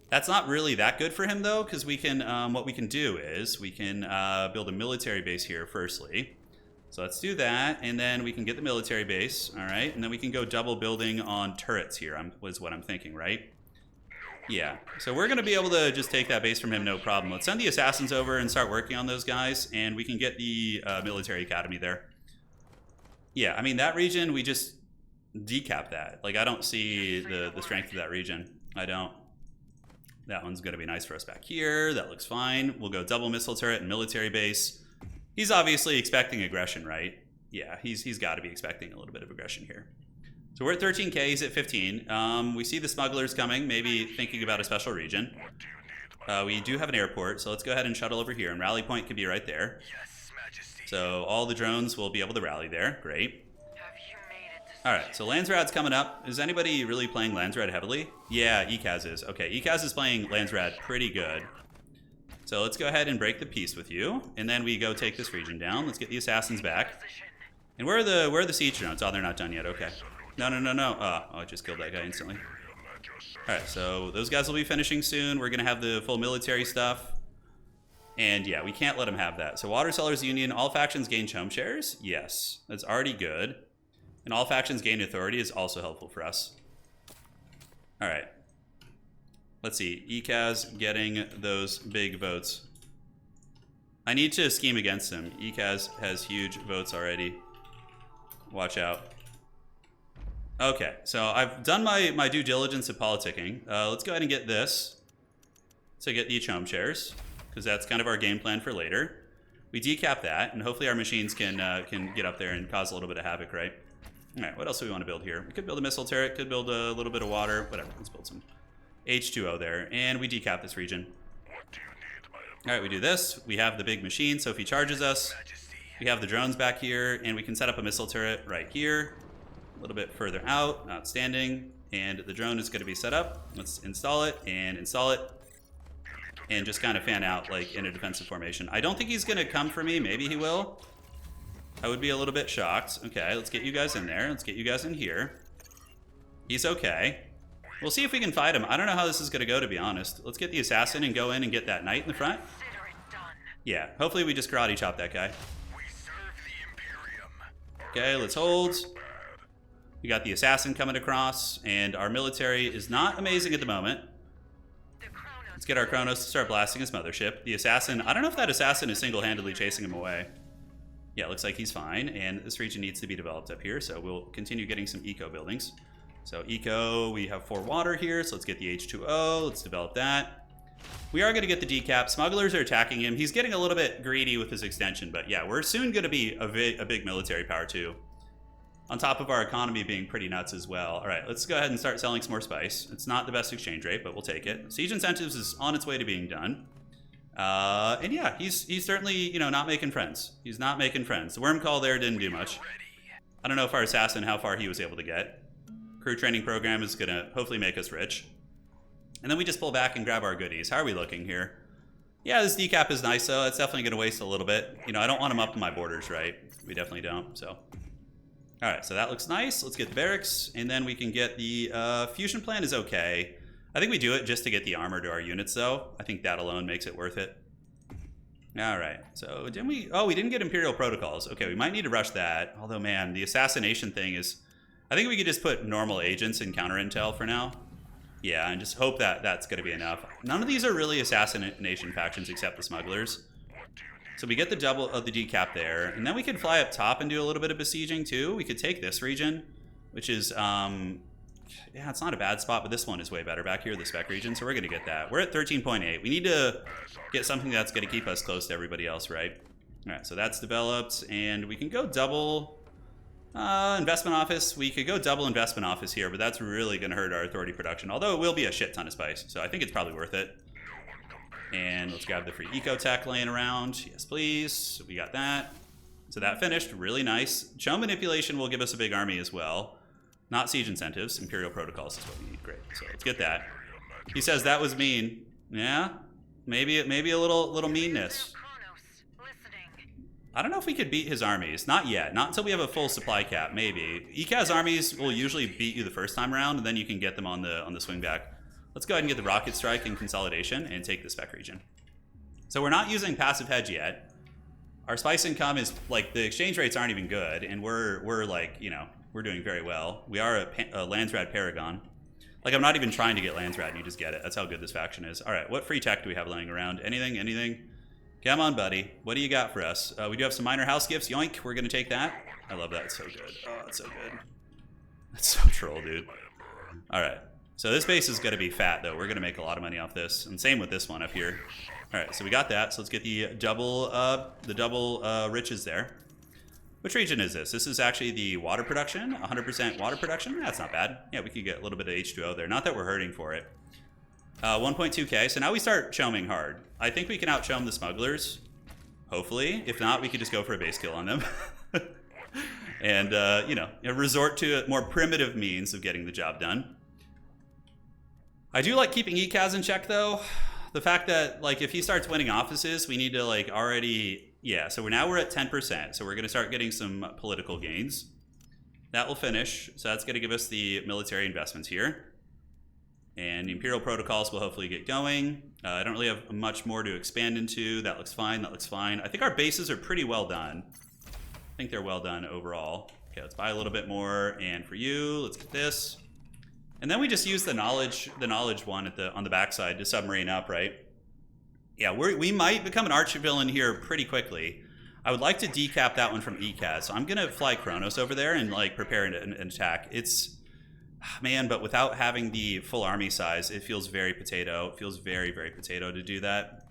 That's not really that good for him, though, because we can... what we can do is we can build a military base here, firstly. So let's do that, and then we can get the military base, all right? And then we can go double building on turrets here, was what I'm thinking, right? Yeah, so we're going to be able to just take that base from him, no problem. Let's send the assassins over and start working on those guys, and we can get the military academy there. Yeah, I mean, that region, we just decap that. Like, I don't see the strength of that region. I don't. That one's going to be nice for us back here. That looks fine. We'll go double missile turret and military base. He's obviously expecting aggression, right? Yeah, he's got to be expecting a little bit of aggression here. So we're at 13k, he's at 15. We see the smugglers coming, maybe thinking about a special region. We do have an airport, so let's go ahead and shuttle over here, and rally point could be right there. So all the drones will be able to rally there. Great. All right, so Landsrad's coming up. Is anybody really playing Landsrad heavily? Yeah, Ecaz is. Okay, Ecaz is playing Landsrad pretty good. So let's go ahead and break the peace with you, and then we go take this region down. Let's get the assassins back. And where are the siege drones? Oh, they're not done yet. Okay. No. Oh, I just killed that guy instantly. All right, so those guys will be finishing soon. We're gonna have the full military stuff. And yeah, we can't let him have that. So Water Sellers Union, all factions gain CHOAM shares? Yes, that's already good. And all factions gain authority is also helpful for us. All right. Let's see, Ecaz getting those big votes. I need to scheme against him. Ecaz has huge votes already. Watch out. Okay, so I've done my due diligence of politicking. Let's go ahead and get this to get the CHOAM shares, because that's kind of our game plan for later. We decap that, and hopefully our machines can get up there and cause a little bit of havoc, right? All right, what else do we want to build here? We could build a missile turret, could build a little bit of water, whatever. Let's build some H2O there, and we decap this region. All right, we do this. We have the big machine, so if he charges us, we have the drones back here, and we can set up a missile turret right here, a little bit further out, outstanding, and the drone is going to be set up. Let's install it, and just kind of fan out like in a defensive formation. I don't think he's going to come for me. Maybe he will. I would be a little bit shocked. Okay, let's get you guys in there. Let's get you guys in here. He's okay. We'll see if we can fight him. I don't know how this is going to go, to be honest. Let's get the assassin and go in and get that knight in the front. Yeah, hopefully we just karate chop that guy. Okay, let's hold. We got the assassin coming across, and our military is not amazing at the moment. Let's get our Kronos to start blasting his mothership. The assassin, I don't know if that assassin is single-handedly chasing him away. Yeah, it looks like he's fine, and this region needs to be developed up here, so we'll continue getting some eco buildings. So eco, we have 4 water here, so let's get the H2O, let's develop that. We are going to get the decap. Smugglers are attacking him. He's getting a little bit greedy with his extension, but yeah, we're soon going to be a big military power too. On top of our economy being pretty nuts as well. All right, let's go ahead and start selling some more spice. It's not the best exchange rate, but we'll take it. Siege incentives is on its way to being done. And yeah, he's certainly, you know, not making friends. He's not making friends. The worm call there didn't do much. I don't know if our assassin, how far he was able to get. Crew training program is going to hopefully make us rich. And then we just pull back and grab our goodies. How are we looking here? Yeah, this decap is nice, though. It's definitely going to waste a little bit. You know, I don't want him up to my borders, right? We definitely don't, so. All right, so that looks nice. Let's get the barracks, and then we can get the fusion plant is okay. I think we do it just to get the armor to our units, though. I think that alone makes it worth it. All right, so didn't we? Oh, we didn't get Imperial protocols. Okay, we might need to rush that. Although, man, the assassination thing is... I think we could just put normal agents in counter intel for now. Yeah, and just hope that that's going to be enough. None of these are really assassination factions except the smugglers. So we get the double of the decap there, and then we could fly up top and do a little bit of besieging too. We could take this region, which is, yeah, it's not a bad spot, but this one is way better back here, the spec region, so we're going to get that. We're at 13.8. We need to get something that's going to keep us close to everybody else, right? All right, so that's developed, and we can go double investment office. We could go double investment office here, but that's really going to hurt our authority production, although it will be a shit ton of spice, so I think it's probably worth it. And let's grab the free eco-tech laying around. Yes, please. We got that. So that finished. Really nice. CHOAM manipulation will give us a big army as well. Not siege incentives. Imperial protocols is what we need. Great. So let's get that. He says that was mean. Yeah? Maybe a little meanness. I don't know if we could beat his armies. Not yet. Not until we have a full supply cap. Maybe. Ecaz armies will usually beat you the first time around, and then you can get them on the swing back. Let's go ahead and get the rocket strike and consolidation and take the spec region. So we're not using passive hedge yet. Our spice income is like the exchange rates aren't even good, and we're like, you know, we're doing very well. We are a Landsrad Paragon. Like, I'm not even trying to get Landsrad, and you just get it. That's how good this faction is. All right, what free tech do we have laying around? Anything? Come on, buddy. What do you got for us? We do have some minor house gifts. Yoink, we're gonna take that. I love that. It's so good. Oh, it's so good. That's so troll, dude. All right. So this base is going to be fat, though. We're going to make a lot of money off this. And same with this one up here. All right, so we got that. So let's get the double riches there. Which region is this? This is actually the water production, 100% water production. That's not bad. Yeah, we could get a little bit of H2O there. Not that we're hurting for it. 1.2k. So now we start choaming hard. I think we can out-choam the smugglers. Hopefully. If not, we could just go for a base kill on them. And, you know, resort to more primitive means of getting the job done. I do like keeping Ecaz in check, though. The fact that, like, if he starts winning offices, we need to, like, already... Yeah, so now we're at 10%, so we're going to start getting some political gains. That will finish, so that's going to give us the military investments here. And Imperial protocols will hopefully get going. I don't really have much more to expand into. That looks fine, that looks fine. I think our bases are pretty well done. I think they're well done overall. Okay, let's buy a little bit more. And for you, let's get this. And then we just use the knowledge one on the backside to submarine up, right? Yeah, we might become an arch-villain here pretty quickly. I would like to decap that one from Ecaz, so I'm gonna fly Kronos over there and like prepare an attack. It's, man, but without having the full army size, it feels very potato. It feels very, very potato to do that.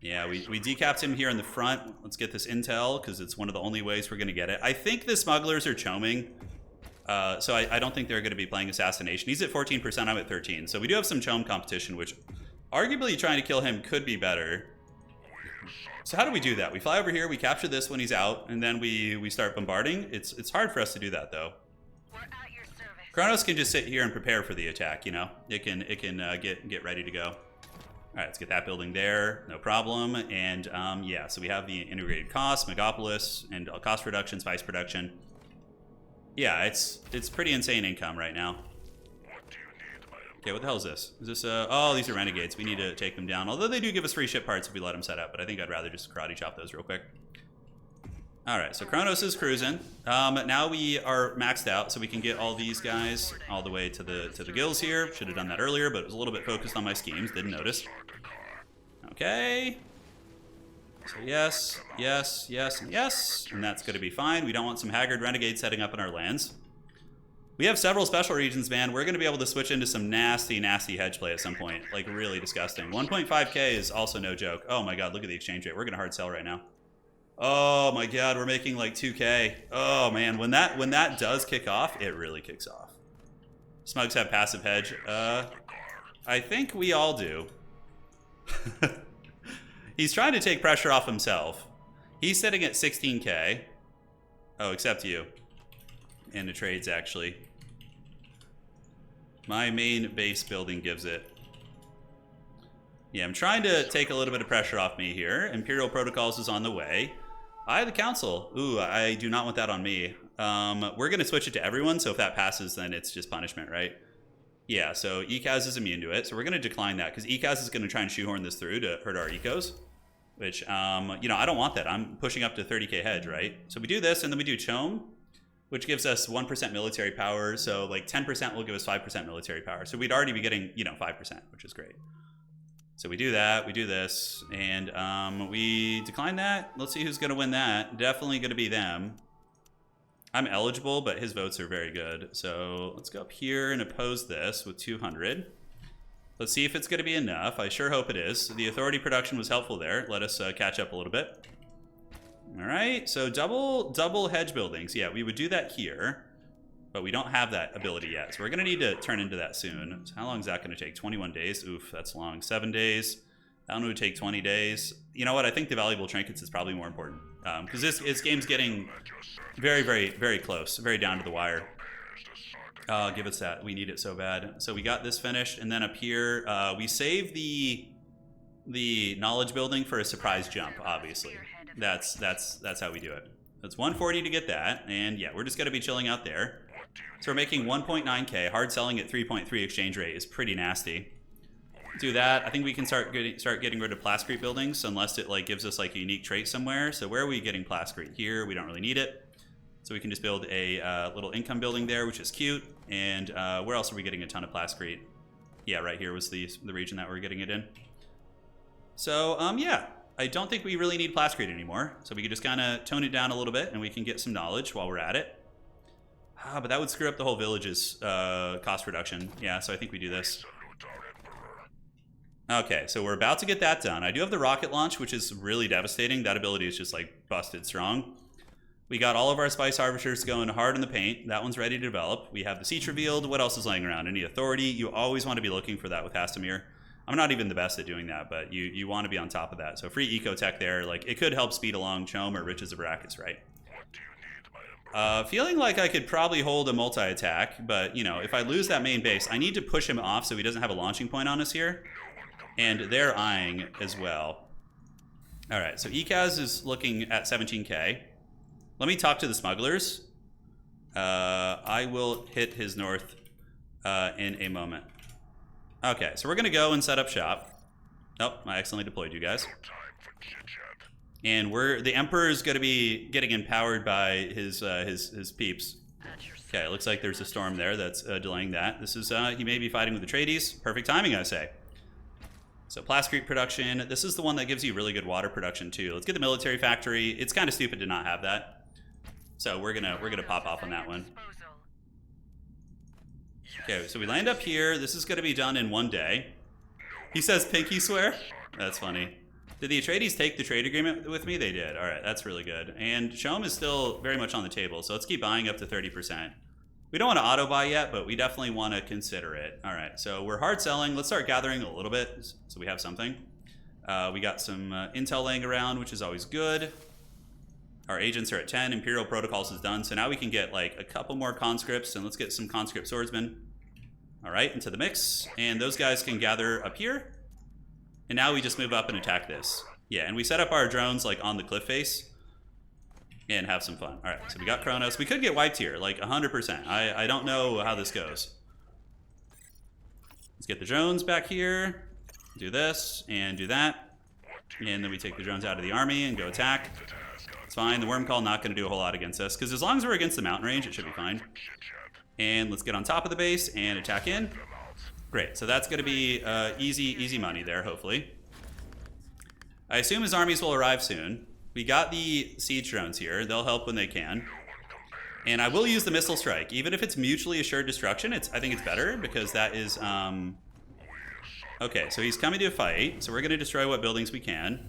Yeah, we decapped him here in the front. Let's get this intel, because it's one of the only ways we're gonna get it. I think the smugglers are choaming. So I don't think they're going to be playing assassination. He's at 14%, I'm at 13. So we do have some CHOAM competition, which arguably trying to kill him could be better. So how do we do that? We fly over here, we capture this when he's out, and then we start bombarding. It's hard for us to do that though. We're at your service. Kronos can just sit here and prepare for the attack, you know? It can get ready to go. All right, let's get that building there, no problem. And yeah, so we have the integrated costs, Megapolis, and cost reduction, spice production. Yeah, it's pretty insane income right now. Okay, what the hell is this? Is this, oh, these are renegades. We need to take them down. Although they do give us free ship parts if we let them set up, but I think I'd rather just karate chop those real quick. All right, so Kronos is cruising. Now we are maxed out, so we can get all these guys all the way to the gills here. Should have done that earlier, but it was a little bit focused on my schemes. Didn't notice. Okay. So yes, yes, yes, and yes, and that's going to be fine. We don't want some haggard renegades setting up in our lands. We have several special regions, man. We're going to be able to switch into some nasty, nasty hedge play at some point. Like, really disgusting. 1.5k is also no joke. Oh my god, look at the exchange rate. We're going to hard sell right now. Oh my god, we're making like 2k. Oh man, when that does kick off, it really kicks off. Smugs have passive hedge. I think we all do. He's trying to take pressure off himself. He's sitting at 16k. Oh, except you. And Atreides, actually. My main base building gives it. Yeah, I'm trying to take a little bit of pressure off me here. Imperial Protocols is on the way. The Council. Ooh, I do not want that on me. We're going to switch it to everyone, so if that passes, then it's just punishment, right? Yeah, so Ecaz is immune to it, so we're going to decline that, because Ecaz is going to try and shoehorn this through to hurt our ecos, which, you know, I don't want that. I'm pushing up to 30k hedge, right? So we do this, and then we do CHOAM, which gives us 1% military power, so like 10% will give us 5% military power. So we'd already be getting, you know, 5%, which is great. So we do that, we do this, and we decline that. Let's see who's going to win that. Definitely going to be them. I'm eligible, but his votes are very good. So let's go up here and oppose this with 200. Let's see if it's going to be enough. I sure hope it is. The authority production was helpful there. Let us catch up a little bit. All right, so double hedge buildings. Yeah, we would do that here, but we don't have that ability yet. So we're going to need to turn into that soon. So how long is that going to take? 21 days? Oof, that's long. 7 days. That one would take 20 days. You know what? I think the valuable trinkets is probably more important, because this game's getting very, very, very close, very down to the wire. Give us that. We need it so bad. So we got this finished, and then up here, we save the knowledge building for a surprise jump. Obviously, that's how we do it. That's 140 to get that, and yeah, we're just gonna be chilling out there. So we're making 1.9k. Hard selling at 3.3 exchange rate is pretty nasty. Do that. I think we can start getting rid of plascrete buildings, unless it like gives us like a unique trait somewhere. So where are we getting plascrete? Here. We don't really need it, so we can just build a little income building there, which is cute. And where else are we getting a ton of plascrete? Yeah, right here was the region that we're getting it in. So yeah, I don't think we really need plascrete anymore, so we can just kind of tone it down a little bit, and we can get some knowledge while we're at it. But that would screw up the whole village's cost reduction. Yeah, so I think we do this. Okay, so we're about to get that done. I do have the rocket launch, which is really devastating. That ability is just like busted strong. We got all of our spice harvesters going hard in the paint. That one's ready to develop. We have the siege revealed. What else is laying around? Any authority? You always want to be looking for that with Hastamir. I'm not even the best at doing that, but you want to be on top of that. So free eco tech there. Like, it could help speed along CHOAM or Riches of Arrakis, right? Feeling like I could probably hold a multi-attack, but, you know, if I lose that main base, I need to push him off so he doesn't have a launching point on us here. And they're eyeing as well. All right, so Ecaz is looking at 17k. Let me talk to the smugglers. I will hit his north in a moment. Okay, so we're gonna go and set up shop. Oh, I accidentally deployed you guys. And the Emperor is gonna be getting empowered by his peeps. Okay, it looks like there's a storm there that's delaying that. This is he may be fighting with Atreides. Perfect timing, I say. So plascrete production. This is the one that gives you really good water production too. Let's get the military factory. It's kind of stupid to not have that. So we're gonna pop off on that one. Okay, so we land up here. This is gonna be done in 1 day. He says pinky swear. That's funny. Did the Atreides take the trade agreement with me? They did. All right, that's really good. And CHOAM is still very much on the table, so let's keep buying up to 30%. We don't want to auto buy yet, but we definitely want to consider it. All right, so we're hard selling. Let's start gathering a little bit so we have something. We got some intel laying around, which is always good. Our agents are at 10. Imperial protocols is done, so now we can get like a couple more conscripts, and let's get some conscript swordsmen. All right, into the mix, and those guys can gather up here. And now we just move up and attack this. Yeah, and we set up our drones like on the cliff face and have some fun. All right, so we got Kronos. We could get wiped here, like 100%. I don't know how this goes. Let's get the drones back here. Do this and do that. And then we take the drones out of the army and go attack. It's fine. The worm call not going to do a whole lot against us because as long as we're against the mountain range, it should be fine. And let's get on top of the base and attack in. Great, so that's going to be easy money there, hopefully. I assume his armies will arrive soon. We got the siege drones here. They'll help when they can. And I will use the missile strike. Even if it's mutually assured destruction, I think it's better because that is... Okay, so he's coming to a fight, so we're going to destroy what buildings we can.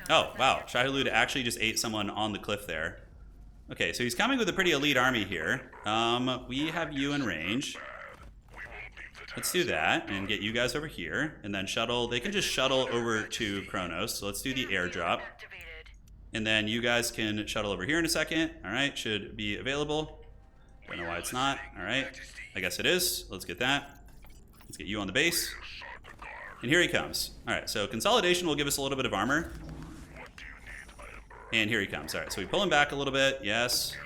Oh, wow, Shai-Hulud actually just ate someone on the cliff there. Okay, so he's coming with a pretty elite army here. We have you in range. Let's do that and get you guys over here and then shuttle. They can just shuttle over to Kronos. So let's do the airdrop. And then you guys can shuttle over here in a second. All right, should be available. Don't know why it's not. All right, I guess it is. Let's get that. Let's get you on the base. And here he comes. All right, so consolidation will give us a little bit of armor. And here he comes. All right, so we pull him back a little bit. Yes.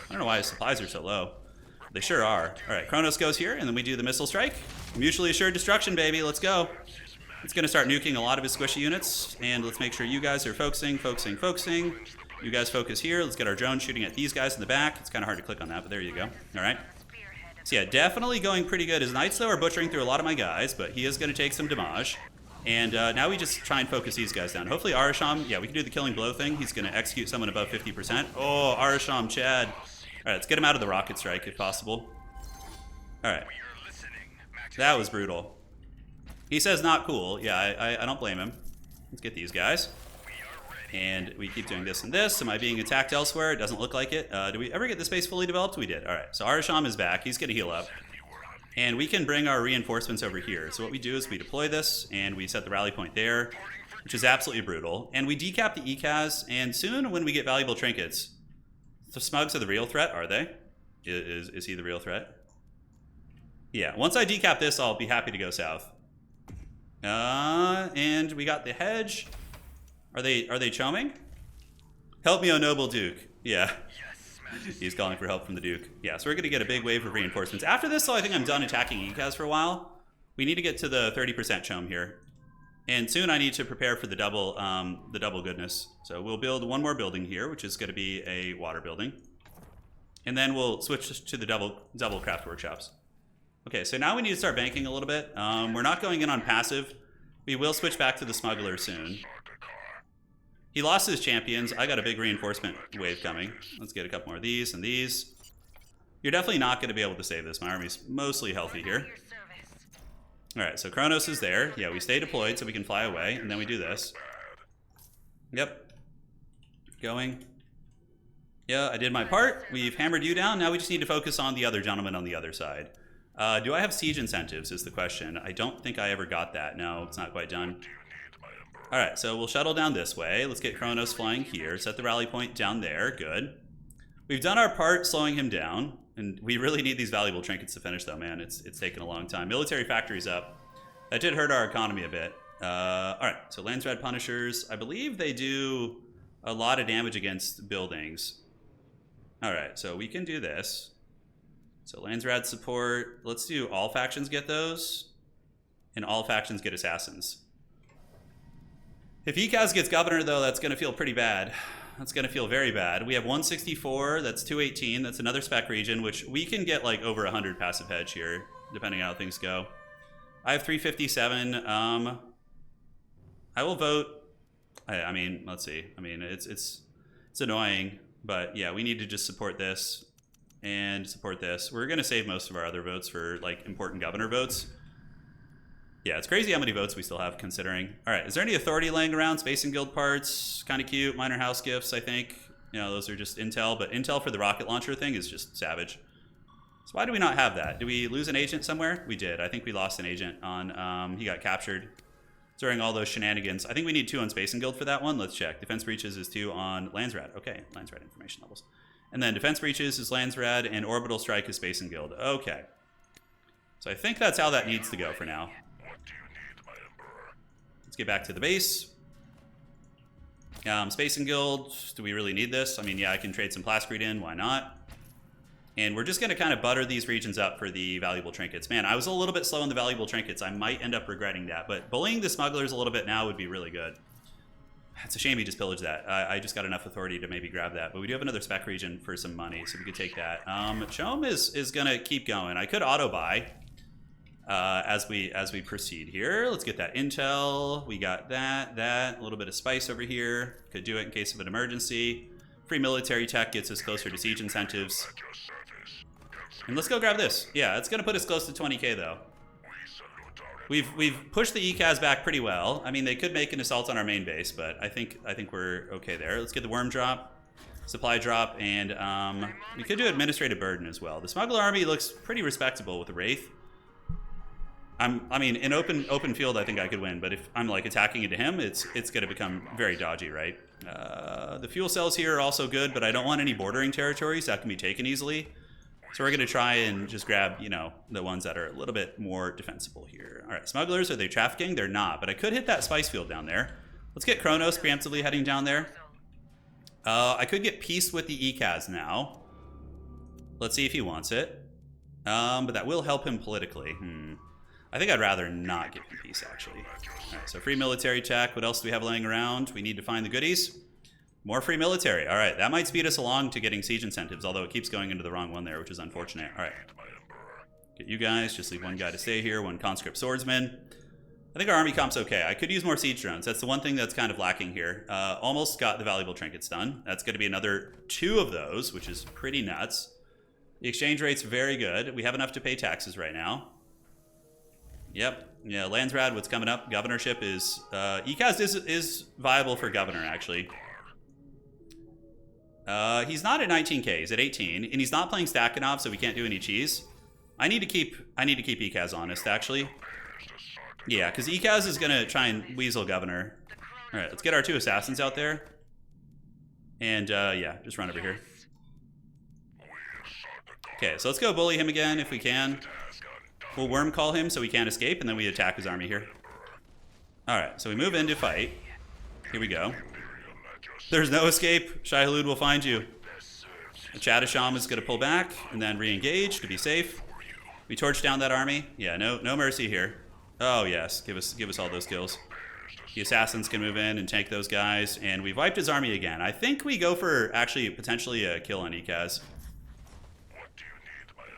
I don't know why his supplies are so low. They sure are. All right, Kronos goes here, and then we do the missile strike. Mutually assured destruction, baby. Let's go. It's going to start nuking a lot of his squishy units, and let's make sure you guys are focusing. You guys focus here. Let's get our drone shooting at these guys in the back. It's kind of hard to click on that, but there you go. All right. So yeah, definitely going pretty good. His knights, though, are butchering through a lot of my guys, but he is going to take some damage. And now we just try and focus these guys down. Hopefully Arasham, yeah, we can do the killing blow thing. He's going to execute someone above 50%. Oh, Arasham, Chad. All right, let's get him out of the rocket strike if possible. All right. That was brutal. He says not cool. Yeah, I don't blame him. Let's get these guys. And we keep doing this and this. Am I being attacked elsewhere? It doesn't look like it. Did we ever get this base fully developed? We did. All right, so Arasham is back. He's going to heal up. And we can bring our reinforcements over here. So what we do is we deploy this, and we set the rally point there, which is absolutely brutal. And we decap the Ecaz, and soon when we get valuable trinkets... The Smugs are the real threat, are they? Is he the real threat? Yeah, once I decap this, I'll be happy to go south. And we got the hedge. Are they choaming? Help me, O noble Duke. Yeah. He's calling for help from the Duke. Yeah, so we're going to get a big wave of reinforcements. After this, though, I think I'm done attacking Ecaz for a while. We need to get to the 30% CHOAM here. And soon I need to prepare for the double goodness. So we'll build one more building here, which is going to be a water building. And then we'll switch to the double craft workshops. Okay, so now we need to start banking a little bit. We're not going in on passive. We will switch back to the Smuggler soon. He lost his champions. I got a big reinforcement wave coming. Let's get a couple more of these and these. You're definitely not going to be able to save this. My army's mostly healthy here. All right, so Kronos is there. Yeah, we stay deployed so we can fly away, and then we do this. Yep. Going. Yeah, I did my part. We've hammered you down. Now we just need to focus on the other gentleman on the other side. Do I have siege incentives is the question. I don't think I ever got that. No, it's not quite done. All right, so we'll shuttle down this way. Let's get Kronos flying here. Set the rally point down there. Good. We've done our part slowing him down. And we really need these valuable trinkets to finish, though, man. It's taken a long time. Military factory's up. That did hurt our economy a bit. All right, so Landsrad Punishers. I believe they do a lot of damage against buildings. All right, so we can do this. So Landsrad support. Let's do all factions get those. And all factions get assassins. If Ecaz gets governor, though, that's going to feel pretty bad. That's going to feel very bad. We have 164. That's 218. That's another spec region, which we can get like over 100 passive hedge here, depending on how things go. I have 357. I will vote. I mean, let's see. I mean, it's annoying, but yeah, we need to just support this and support this. We're going to save most of our other votes for like important governor votes. Yeah, it's crazy how many votes we still have considering. All right, is there any authority laying around? Space and Guild parts, kind of cute. Minor house gifts, I think. You know, those are just intel, but intel for the rocket launcher thing is just savage. So why do we not have that? Did we lose an agent somewhere? We did. I think we lost an agent on, he got captured during all those shenanigans. I think we need 2 on Space and Guild for that one. Let's check. Defense breaches is 2 on Landsrad. Okay, Landsrad information levels. And then defense breaches is Landsrad, and orbital strike is Space and Guild. Okay. So I think that's how that needs to go for now. Let's get back to the base. Space and Guild, do we really need this? I mean, yeah, I can trade some Plascrete in, why not? And we're just going to kind of butter these regions up for the valuable trinkets. Man, I was a little bit slow on the valuable trinkets. I might end up regretting that, but bullying the smugglers a little bit now would be really good. It's a shame he just pillaged that. I just got enough authority to maybe grab that, but we do have another spec region for some money, so we could take that. CHOAM is going to keep going. I could auto-buy. As we proceed here. Let's get that intel. We got that, a little bit of spice over here. Could do it in case of an emergency. Free military tech gets us closer to siege incentives. And let's go grab this. Yeah, it's gonna put us close to 20k though. We've pushed the Ecaz back pretty well. I mean, they could make an assault on our main base, but I think we're okay there. Let's get the worm drop, supply drop, and we could do administrative burden as well. The smuggler army looks pretty respectable with the Wraith. I mean, in open field, I think I could win, but if I'm like attacking into him, it's going to become very dodgy, right? The fuel cells here are also good, but I don't want any bordering territories that can be taken easily. So we're going to try and just grab, you know, the ones that are a little bit more defensible here. All right, smugglers, are they trafficking? They're not, but I could hit that spice field down there. Let's get Kronos preemptively heading down there. I could get peace with the Ecaz now. Let's see if he wants it. But that will help him politically. I think I'd rather not give him peace, actually. All right, so free military tech. What else do we have laying around? We need to find the goodies. More free military. All right, that might speed us along to getting siege incentives, although it keeps going into the wrong one there, which is unfortunate. All right. Get you guys. Just leave one guy to stay here, one conscript swordsman. I think our army comp's okay. I could use more siege drones. That's the one thing that's kind of lacking here. Almost got the valuable trinkets done. That's going to be another 2 of those, which is pretty nuts. The exchange rate's very good. We have enough to pay taxes right now. Yep. Yeah, Landsrad, what's coming up? Governorship is... Ecaz is viable for governor, actually. He's not at 19k. He's at 18. And he's not playing Stakhanov, so we can't do any cheese. I need to keep Ecaz honest, actually. Yeah, because Ecaz is going to try and weasel governor. All right, let's get our 2 assassins out there. And, yeah, just run over here. Okay, so let's go bully him again if we can. We'll worm call him so he can't escape, and then we attack his army here. Alright, so we move in to fight. Here we go. There's no escape. Shai Hulud will find you. Chadasham is going to pull back and then re-engage to be safe. We torch down that army. Yeah, no mercy here. Oh yes, give us all those kills. The assassins can move in and take those guys, and we've wiped his army again. I think we go for actually potentially a kill on Ecaz.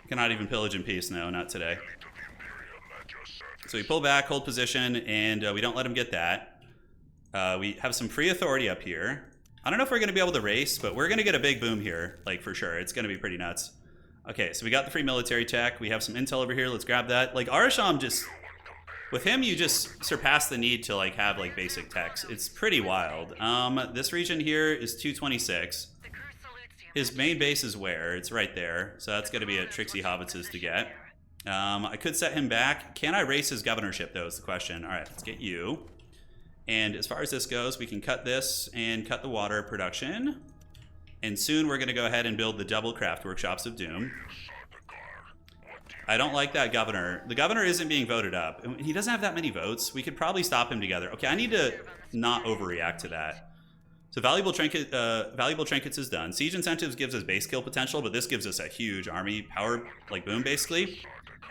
Cannot even pillage in peace. No, not today. So we pull back, hold position, and we don't let him get that. We have some free authority up here. I don't know if we're going to be able to race, but we're going to get a big boom here, like for sure. It's going to be pretty nuts. Okay, so we got the free military tech. We have some intel over here. Let's grab that. Like Arasham just... With him, you just surpass the need to like have like basic techs. It's pretty wild. This region here is 226. His main base is where? It's right there. So that's going to be a Trixie Hobbitses to get. I could set him back. Can I race his governorship, though, is the question. All right, let's get you. And as far as this goes, we can cut this and cut the water production. And soon we're going to go ahead and build the double craft workshops of Doom. I don't like that governor. The governor isn't being voted up. He doesn't have that many votes. We could probably stop him together. Okay, I need to not overreact to that. So valuable trinkets is done. Siege incentives gives us base kill potential, but this gives us a huge army power like boom basically.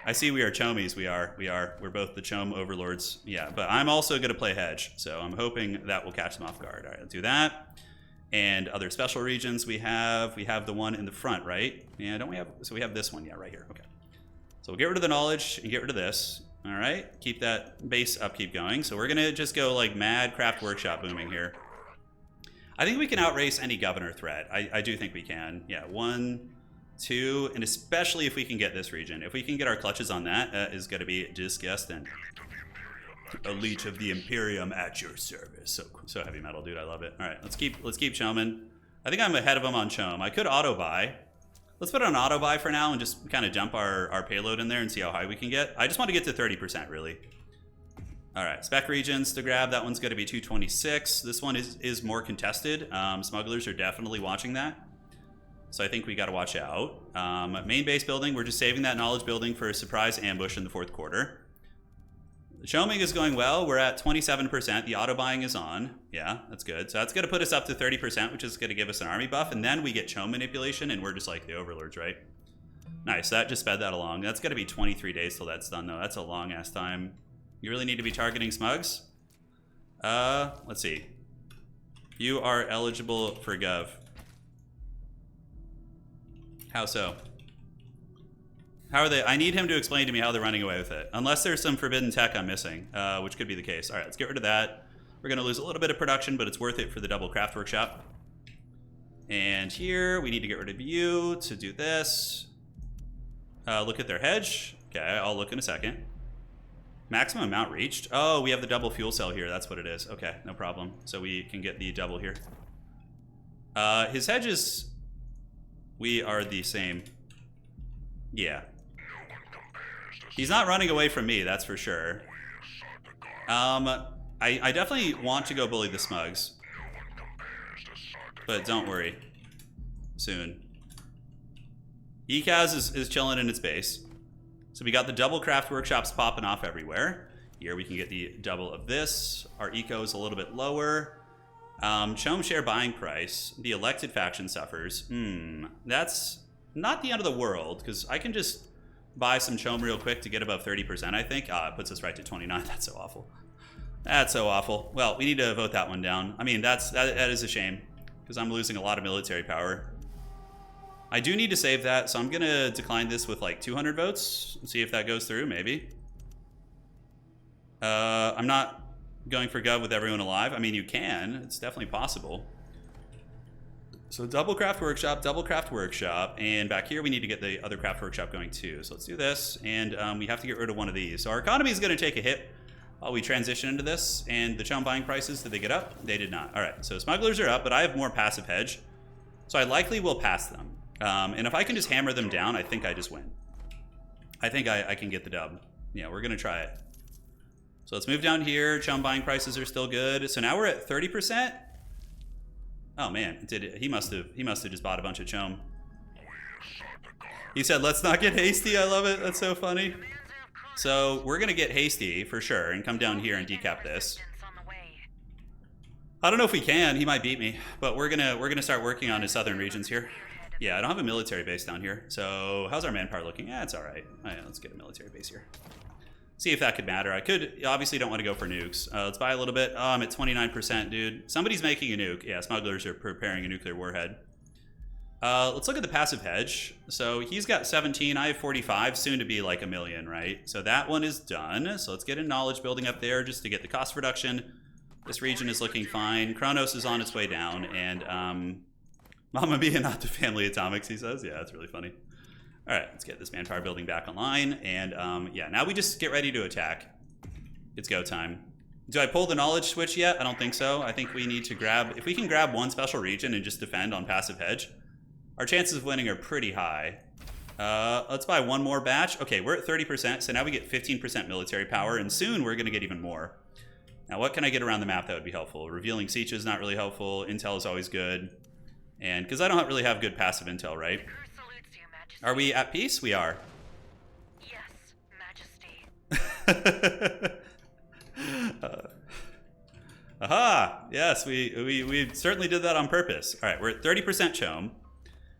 I see we are chomies. We're both the chom overlords. Yeah, but I'm also gonna play hedge, so I'm hoping that will catch them off guard. All right, let's do that. And other special regions we have the one in the front, right? Yeah, don't we have? So we have this one, yeah, right here. Okay. So we'll get rid of the knowledge and get rid of this. All right, keep that base upkeep going. So we're gonna just go like mad craft workshop booming here. I think we can outrace any governor threat. I do think we can. Yeah, 1, 2, and especially if we can get this region. If we can get our clutches on that, that is gonna be disgusting. A leech of the Imperium at your service. So heavy metal, dude. I love it. All right, let's keep chomming. I think I'm ahead of him on chom. I could auto buy. Let's put on auto buy for now and just kind of jump our payload in there and see how high we can get. I just want to get to 30% really. All right, spec regions to grab. That one's going to be 226. This one is more contested. Smugglers are definitely watching that. So I think we got to watch out. Main base building, we're just saving that knowledge building for a surprise ambush in the 4th quarter. The choaming is going well. We're at 27%. The auto buying is on. Yeah, that's good. So that's going to put us up to 30%, which is going to give us an army buff. And then we get choam manipulation, and we're just like the overlords, right? Nice. That just sped that along. That's going to be 23 days till that's done, though. That's a long-ass time. You really need to be targeting smugs? Let's see. You are eligible for Gov. How so? How are they? I need him to explain to me how they're running away with it. Unless there's some forbidden tech I'm missing, which could be the case. All right, let's get rid of that. We're going to lose a little bit of production, but it's worth it for the double craft workshop. And here, we need to get rid of you to do this. Look at their hedge. Okay, I'll look in a second. Maximum amount reached. Oh, we have the double fuel cell here. That's what it is. Okay, no problem. So we can get the double here. His hedges, we are the same. Yeah. He's not running away from me, that's for sure. I definitely want to go bully the smugs. But don't worry. Soon. Ecaz is chilling in its base. So we got the double craft workshops popping off everywhere. Here we can get the double of this. Our eco is a little bit lower. Chom share buying price. The elected faction suffers. That's not the end of the world, because I can just buy some chom real quick to get above 30%, I think. It puts us right to 29. That's so awful. That's so awful. Well, we need to vote that one down. I mean, that is a shame, because I'm losing a lot of military power. I do need to save that, so I'm going to decline this with like 200 votes and see if that goes through, maybe. I'm not going for Gov with everyone alive. I mean, you can. It's definitely possible. So double craft workshop, and back here we need to get the other craft workshop going too. So let's do this, and we have to get rid of one of these. So our economy is going to take a hit while we transition into this, and the chom buying prices, did they get up? They did not. All right, so smugglers are up, but I have more passive hedge, so I likely will pass them. And if I can just hammer them down, I think I just win. I think I can get the dub. Yeah, we're going to try it. So let's move down here. Chom buying prices are still good. So now we're at 30%. Oh man, he must have just bought a bunch of chom. He said, "Let's not get hasty." I love it. That's so funny. So we're gonna get hasty for sure and come down here and decap this. I don't know if we can. He might beat me, but we're gonna start working on his southern regions here. Yeah, I don't have a military base down here. So how's our manpower looking? Yeah, it's all right. Oh, yeah, let's get a military base here. See if that could matter. I could, obviously don't want to go for nukes. Let's buy a little bit. Oh, I'm at 29%, dude. Somebody's making a nuke. Yeah, smugglers are preparing a nuclear warhead. Let's look at the passive hedge. So he's got 17, I have 45, soon to be like 1 million, right? So that one is done. So let's get a knowledge building up there just to get the cost reduction. This region is looking fine. Kronos is on its way down, and Mamma Mia, not the family atomics, he says. Yeah, that's really funny. All right, let's get this manpower building back online, and yeah, now we just get ready to attack. It's go time. Do I pull the knowledge switch yet? I don't think so. I think we need to grab, if we can grab one special region and just defend on passive hedge, our chances of winning are pretty high. Let's buy one more batch. Okay, we're at 30%, so now we get 15% military power, and soon we're gonna get even more. Now, what can I get around the map that would be helpful? Revealing siege is not really helpful. Intel is always good. And because I don't really have good passive intel, right? Are we at peace? We are. Yes, Majesty. Aha! Yes, we certainly did that on purpose. All right, we're at 30% CHOAM.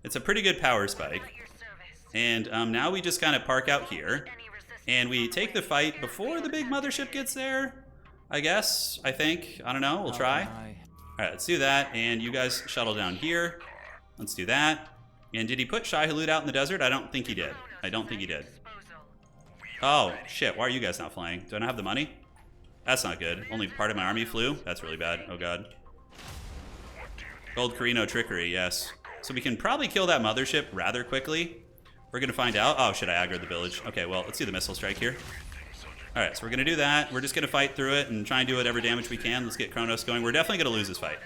It's a pretty good power spike. At your service. And now we just kind of park out here. Any resistance And we take the fight before the big mothership gets there, I guess, I think. I don't know, we'll try. All right, let's do that. And you guys shuttle down here. Let's do that. And did he put Shai-Hulud out in the desert? I don't think he did. I don't think he did. disposal. Oh, shit, why are you guys not flying? Do I not have the money? That's not good. Only part of my army flew? That's really bad. Oh, God. Old Corino trickery, yes. So we can probably kill that mothership rather quickly. We're going to find out. Oh, shit, I aggroed the village. Okay, well, let's do the missile strike here. All right, so we're going to do that. We're just going to fight through it and try and do whatever damage we can. Let's get Kronos going. We're definitely going to lose this fight.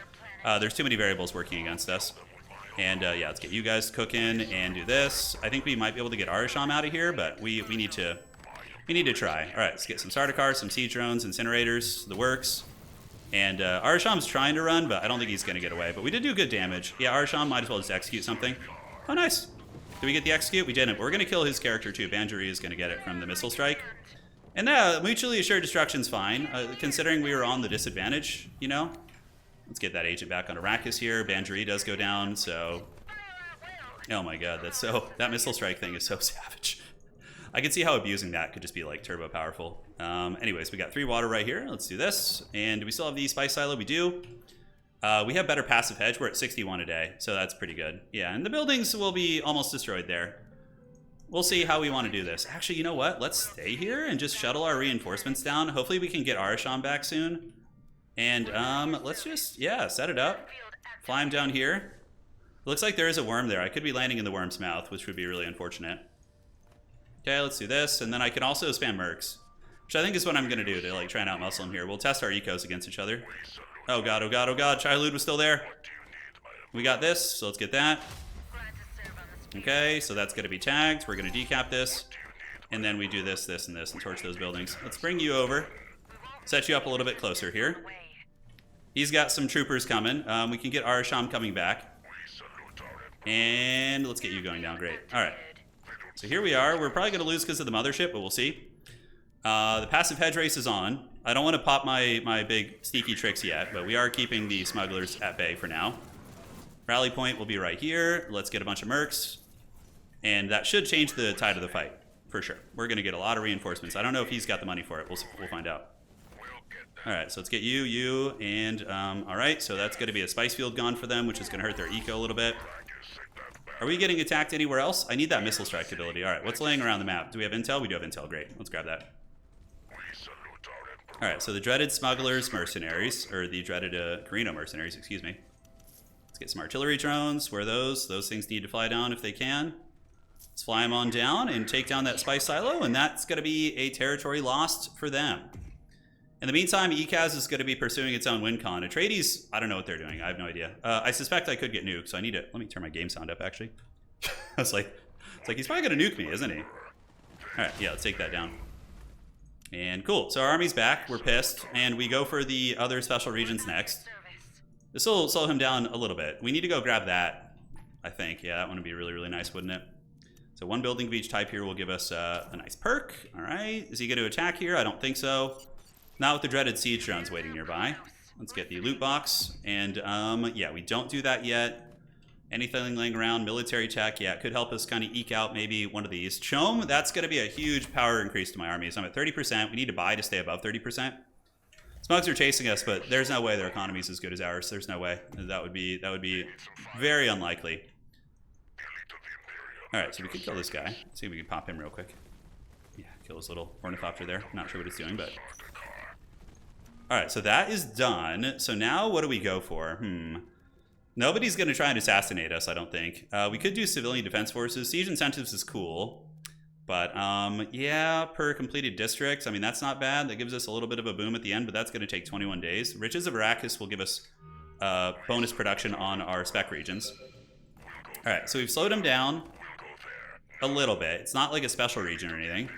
There's too many variables working against us. And, yeah, let's get you guys cooking and do this. I think we might be able to get Arasham out of here, but we need to... We need to try. All right, let's get some Sardaukars, some siege drones, incinerators, the works. And Arasham's trying to run, but I don't think he's going to get away. But we did do good damage. Yeah, Arasham might as well just execute something. Oh, nice. Did we get the execute? We didn't. But we're going to kill his character, too. Banjari is going to get it from the missile strike. And mutually assured destruction's fine, considering we were on the disadvantage, you know? Let's get that agent back on Arrakis here. Banjari does go down, so... Oh, my God, that missile strike thing is so savage. I can see how abusing that could just be like turbo powerful. Anyways, we got 3 water right here. Let's do this. And do we still have the spice silo? We do. We have better passive hedge. We're at 61 a day, so that's pretty good. Yeah, and the buildings will be almost destroyed there. We'll see how we want to do this. Actually, you know what? Let's stay here and just shuttle our reinforcements down. Hopefully we can get Arasham back soon. And let's just, yeah, set it up. Fly him down here. Looks like there is a worm there. I could be landing in the worm's mouth, which would be really unfortunate. Okay, let's do this, and then I can also spam mercs, which I think is what I'm going to do to like try and outmuscle him here. We'll test our ecos against each other. Oh god, oh god, oh god, Shai-Hulud was still there. We got this, so let's get that. Okay, so that's going to be tagged. We're going to decap this, and then we do this, this, and this, and torch those buildings. Let's bring you over, set you up a little bit closer here. He's got some troopers coming. We can get Arasham coming back. And let's get you going down, great. All right. So here we are. We're probably going to lose because of the mothership, but we'll see. The passive hedge race is on. I don't want to pop my big sneaky tricks yet, but we are keeping the smugglers at bay for now. Rally point will be right here. Let's get a bunch of mercs. And that should change the tide of the fight, for sure. We're going to get a lot of reinforcements. I don't know if he's got the money for it. We'll find out. All right, so let's get you, and all right, so that's going to be a spice field gone for them, which is going to hurt their eco a little bit. Are we getting attacked anywhere else? I need that missile strike ability. All right, what's laying around the map? Do we have intel? We do have intel. Great. Let's grab that. All right, so the dreaded smugglers mercenaries, or the dreaded Corino mercenaries, excuse me. Let's get some artillery drones. Where are those? Those things need to fly down if they can. Let's fly them on down and take down that spice silo, and that's going to be a territory lost for them. In the meantime, Ecaz is going to be pursuing its own win con. Atreides, I don't know what they're doing. I have no idea. I suspect I could get nuked, so I need to... Let me turn my game sound up, actually. It's like he's probably going to nuke me, isn't he? All right, yeah, let's take that down. And cool. So our army's back. We're pissed. And we go for the other special regions next. This will slow him down a little bit. We need to go grab that, I think. Yeah, that one would be really, really nice, wouldn't it? So 1 building of each type here will give us a nice perk. All right. Is he going to attack here? I don't think so. Not with the dreaded siege drones waiting nearby. Let's get the loot box. And yeah, we don't do that yet. Anything laying around, military tech, yeah, it could help us kind of eke out maybe one of these. CHOAM, that's going to be a huge power increase to my army. So I'm at 30%. We need to buy to stay above 30%. Smugs are chasing us, but there's no way their economy is as good as ours. There's no way. That would be very unlikely. All right, so we could kill this guy. See if we can pop him real quick. Yeah, kill his little ornithopter there. Not sure what it's doing, but... All right, so that is done. So now what do we go for? Nobody's going to try and assassinate us, I don't think. We could do civilian defense forces. Siege incentives is cool. But yeah, per completed districts, I mean, that's not bad. That gives us a little bit of a boom at the end, but that's going to take 21 days. Riches of Arrakis will give us bonus production on our spec regions. All right, so we've slowed them down a little bit. It's not like a special region or anything.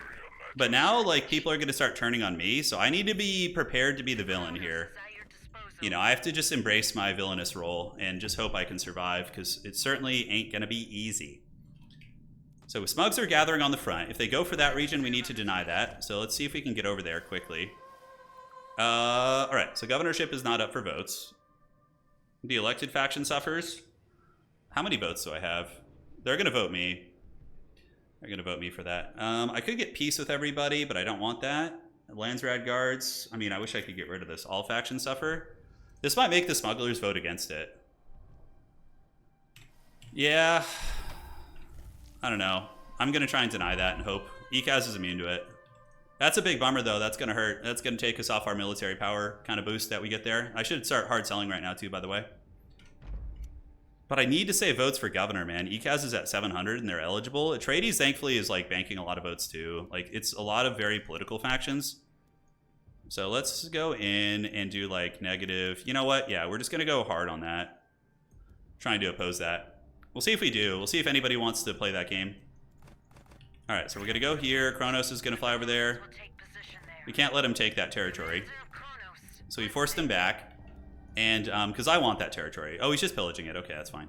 But now, like, people are going to start turning on me, so I need to be prepared to be the villain here. You know, I have to just embrace my villainous role and just hope I can survive, because it certainly ain't going to be easy. So Smugs are gathering on the front. If they go for that region, we need to deny that. So let's see if we can get over there quickly. Alright, so governorship is not up for votes. The elected faction suffers. How many votes do I have? They're going to vote me. They're going to vote me for that. I could get peace with everybody, but I don't want that. Landsrad guards. I mean, I wish I could get rid of this. All factions suffer. This might make the smugglers vote against it. Yeah. I don't know. I'm going to try and deny that and hope. Ecaz is immune to it. That's a big bummer, though. That's going to hurt. That's going to take us off our military power kind of boost that we get there. I should start hard selling right now, too, by the way. But I need to save votes for governor, man. Ecaz is at 700 and they're eligible. Atreides, thankfully, is like banking a lot of votes, too. Like, it's a lot of very political factions. So let's go in and do, like, negative. You know what? Yeah, we're just going to go hard on that. Trying to oppose that. We'll see if we do. We'll see if anybody wants to play that game. All right, so we're going to go here. Kronos is going to fly over there. We can't let him take that territory. So we forced him back. And because I want that territory. Oh, he's just pillaging it. Okay, that's fine.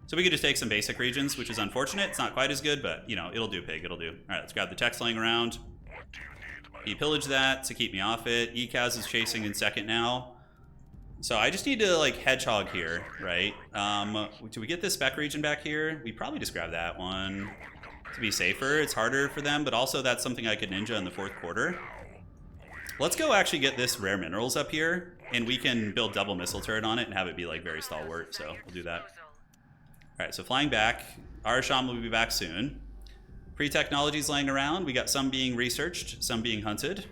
So we could just take some basic regions, which is unfortunate. It's not quite as good, but, you know, it'll do, pig. It'll do. All right, let's grab the text laying around. He pillaged that to keep me off it. Ecaz is chasing in second now. So I just need to, like, hedgehog here, right? Do we get this spec region back here? We probably just grab that one. To be safer. It's harder for them, but also that's something I could ninja in the fourth quarter. Let's go actually get this rare minerals up here, and we can build double missile turret on it and have it be like very stalwart, so we'll do that. Alright, so flying back. Our CHOAM will be back soon. Pre-technologies laying around. We got some being researched, some being hunted.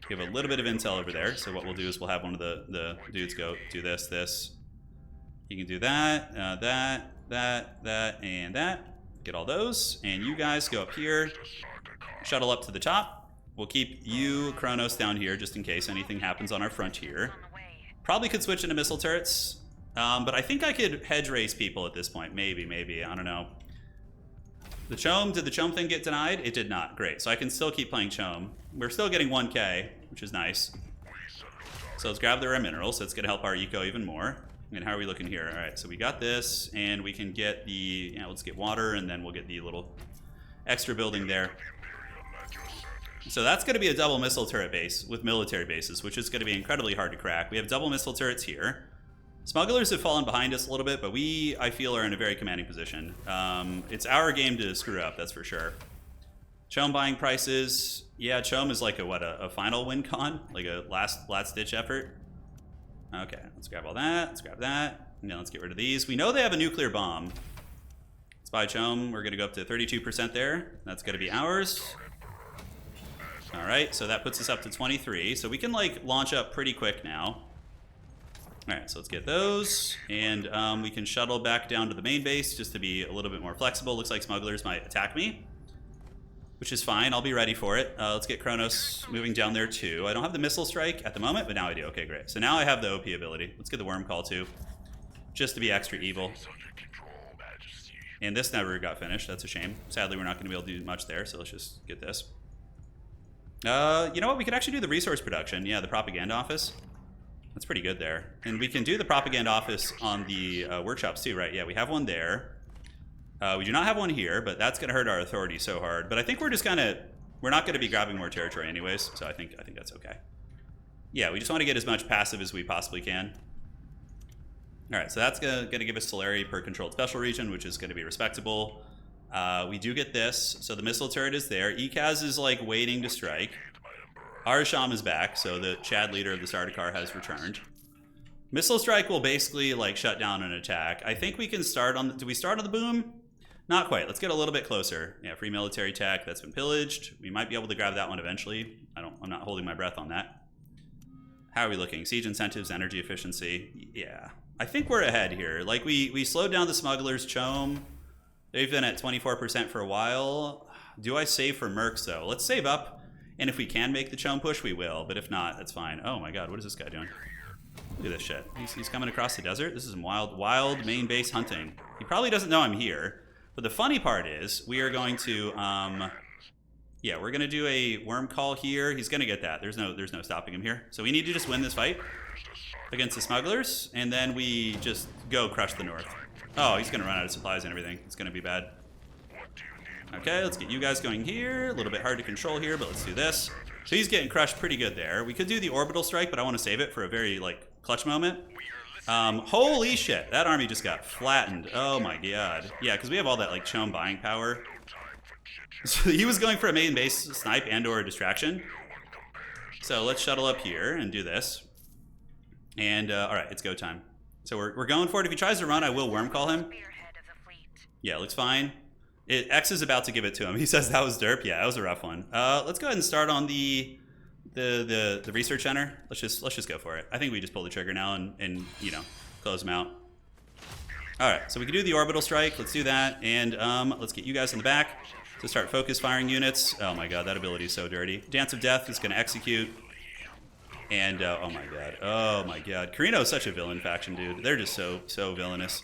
We have a little bit of intel over there, so what we'll do is we'll have one of the dudes go do this. You can do that, that, and that. Get all those, and you guys go up here, shuttle up to the top. We'll keep you, Kronos, down here just in case anything happens on our frontier. Probably could switch into missile turrets, but I think I could hedge race people at this point. Maybe, I don't know. The CHOAM, did the CHOAM thing get denied? It did not. Great, so I can still keep playing CHOAM. We're still getting 1k, which is nice. So let's grab the rare minerals. That's going to help our eco even more. And how are we looking here? All right, so we got this, and we can get the, let's get water, and then we'll get the little extra building there. So that's going to be a double missile turret base with military bases, which is going to be incredibly hard to crack. We have double missile turrets here. Smugglers have fallen behind us a little bit, but we, I feel, are in a very commanding position. It's our game to screw up, that's for sure. CHOAM buying prices. Yeah, CHOAM is like a final win con, like a last ditch effort. Okay, let's grab all that. Let's grab that. Now let's get rid of these. We know they have a nuclear bomb. Let's buy CHOAM. We're going to go up to 32% there. That's going to be ours. All right, so that puts us up to 23. So we can, like, launch up pretty quick now. All right, so let's get those. And we can shuttle back down to the main base just to be a little bit more flexible. Looks like smugglers might attack me, which is fine. I'll be ready for it. Let's get Kronos moving down there too. I don't have the missile strike at the moment, but now I do. Okay, great. So now I have the OP ability. Let's get the worm call too, just to be extra evil. And this never got finished. That's a shame. Sadly, we're not going to be able to do much there, so let's just get this. You know what? We could actually do the resource production. Yeah, the propaganda office. That's pretty good there. And we can do the propaganda office on the workshops too, right? Yeah, we have one there. We do not have one here, but that's going to hurt our authority so hard. But I think we're just kind of, we're not going to be grabbing more territory anyways, so I think that's okay. Yeah, we just want to get as much passive as we possibly can. All right, so that's going to give us celerity per controlled special region, which is going to be respectable. We do get this, so the missile turret is there. Ecaz is like waiting to strike. Our CHOAM is back, so the Chad leader of the Sardaukar has returned. Missile strike will basically like shut down an attack. I think we can start on, do we start on the boom? Not quite. Let's get a little bit closer. Yeah, free military tech, that's been pillaged. We might be able to grab that one eventually. I'm not holding my breath on that. How are we looking? Siege incentives, energy efficiency. Yeah, I think we're ahead here. Like we slowed down the smugglers. CHOAM, they've been at 24% for a while. Do I save for mercs though? Let's save up, and if we can make the CHOAM push, we will. But if not, that's fine. Oh my God, what is this guy doing? Look at this shit. He's coming across the desert. This is some wild main base hunting. He probably doesn't know I'm here. But the funny part is, we are going to, yeah, we're going to do a worm call here. He's going to get that. There's no stopping him here. So we need to just win this fight against the smugglers, and then we just go crush the north. Oh, he's going to run out of supplies and everything. It's going to be bad. Okay, let's get you guys going here. A little bit hard to control here, but let's do this. So he's getting crushed pretty good there. We could do the orbital strike, but I want to save it for a very, like, clutch moment. Holy shit, that army just got flattened. Oh my god. Yeah, because we have all that, like, CHOAM buying power. So he was going for a main base snipe and or a distraction. So let's shuttle up here and do this. And, alright, it's go time. So we're going for it. If he tries to run, I will worm call him. Yeah, looks fine. X is about to give it to him. He says that was derp. Yeah, that was a rough one. Let's go ahead and start on the research center. Let's just go for it. I think we just pull the trigger now and you know, close them out. All right, so we can do the orbital strike. Let's do that, and let's get you guys in the back to start focus firing units. Oh my god, that ability is so dirty. Dance of Death is going to execute. And oh my god, Corino is such a villain faction, dude. They're just so villainous.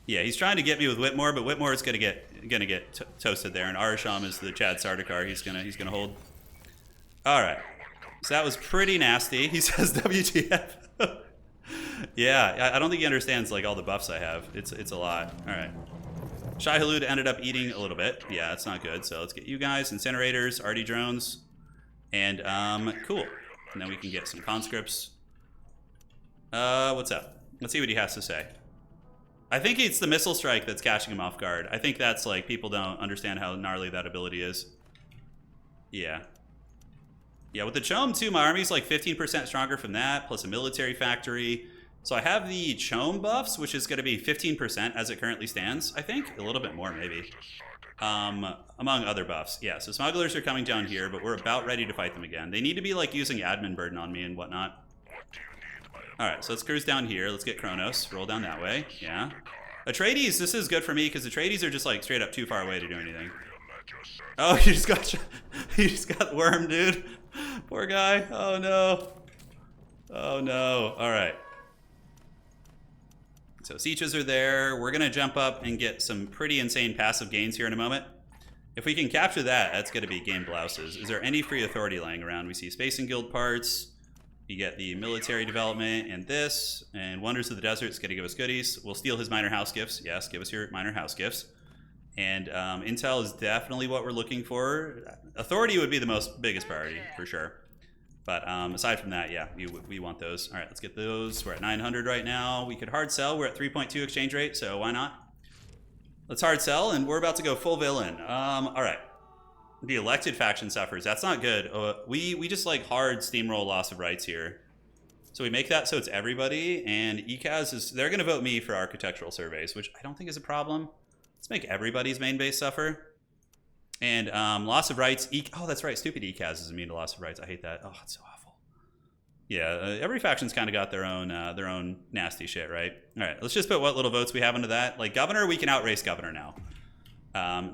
Yeah, he's trying to get me with Whitmore, but Whitmore is gonna get toasted there, and Arasham is the Chad Sardaukar. He's gonna hold. All right, so that was pretty nasty. He says WTF. Yeah, I don't think he understands like all the buffs I have. It's a lot. All right. Shai Hulud ended up eating a little bit. Yeah, that's not good. So let's get you guys, incinerators, RD drones, and cool. And then we can get some conscripts. What's up? Let's see what he has to say. I think it's the missile strike that's catching him off guard. I think that's like people don't understand how gnarly that ability is. Yeah. Yeah, with the CHOAM too, my army's like 15% stronger from that, plus a military factory. So I have the CHOAM buffs, which is going to be 15% as it currently stands, I think. A little bit more, maybe. Among other buffs. Yeah, so smugglers are coming down here, but we're about ready to fight them again. They need to be like using admin burden on me and whatnot. Alright, so let's cruise down here. Let's get Kronos. Roll down that way. Yeah. Atreides, this is good for me because Atreides are just like straight up too far away to do anything. Oh, you just got wormed, dude. Poor guy. Oh no. Oh no. Alright. So sieges are there. We're going to jump up and get some pretty insane passive gains here in a moment. If we can capture that, that's going to be game blouses. Is there any free authority lying around? We see Space and Guild parts. You get the military development and this. And Wonders of the Desert is going to give us goodies. We'll steal his minor house gifts. Yes, give us your minor house gifts. And intel is definitely what we're looking for. Authority would be the biggest priority, for sure. But aside from that, yeah, we want those. All right, let's get those. We're at 900 right now. We could hard sell. We're at 3.2 exchange rate, so why not? Let's hard sell, and we're about to go full villain. All right. The elected faction suffers. That's not good. We just like hard steamroll loss of rights here. So we make that so it's everybody, and Ecaz they're going to vote me for architectural surveys, which I don't think is a problem. Let's make everybody's main base suffer. And loss of rights. Oh, that's right. Stupid Ecaz is immune to loss of rights. I hate that. Oh, it's so awful. Yeah, every faction's kind of got their own nasty shit, right? All right, let's just put what little votes we have into that. Like governor, we can outrace governor now.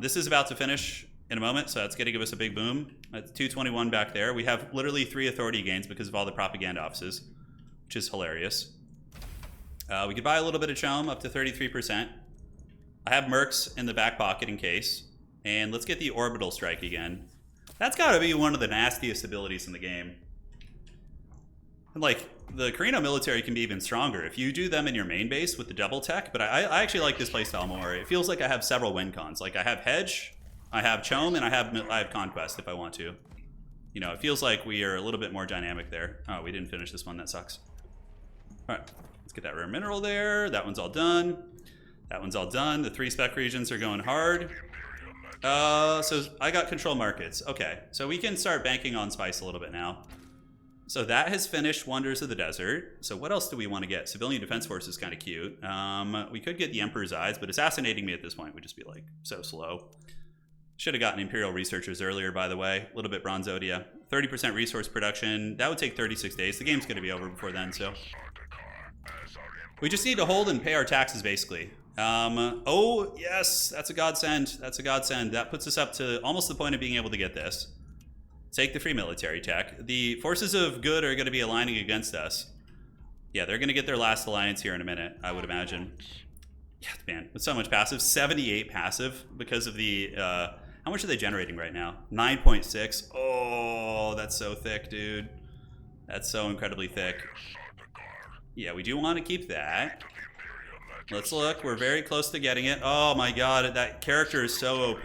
This is about to finish in a moment, so that's going to give us a big boom. That's 221 back there. We have literally 3 authority gains because of all the propaganda offices, which is hilarious. We could buy a little bit of CHOAM up to 33%. I have mercs in the back pocket in case. And let's get the orbital strike again. That's got to be one of the nastiest abilities in the game. And like, the Corino military can be even stronger if you do them in your main base with the double tech, but I actually like this playstyle more. It feels like I have several win cons. Like I have hedge, I have CHOAM, and I have conquest if I want to. You know, it feels like we are a little bit more dynamic there. Oh, we didn't finish this one. That sucks. All right, let's get that rare mineral there. That one's all done. That one's all done. The 3 spec regions are going hard. So I got control markets. Okay, so we can start banking on spice a little bit now. So that has finished Wonders of the Desert. So what else do we want to get? Civilian Defense Force is kind of cute. We could get the Emperor's Eyes, but assassinating me at this point would just be like so slow. Should have gotten Imperial Researchers earlier, by the way. A little bit Bronze Odia. 30% resource production. That would take 36 days. The game's going to be over before then, so. We just need to hold and pay our taxes, basically. Oh, yes, that's a godsend. That's a godsend. That puts us up to almost the point of being able to get this. Take the free military tech. The forces of good are going to be aligning against us. Yeah, they're going to get their last alliance here in a minute, I would imagine. Yeah, man, with so much passive. 78 passive because of the... how much are they generating right now? 9.6. Oh, that's so thick, dude. That's so incredibly thick. Yeah, we do want to keep that. Let's look. We're very close to getting it. Oh my god, that character is so OP.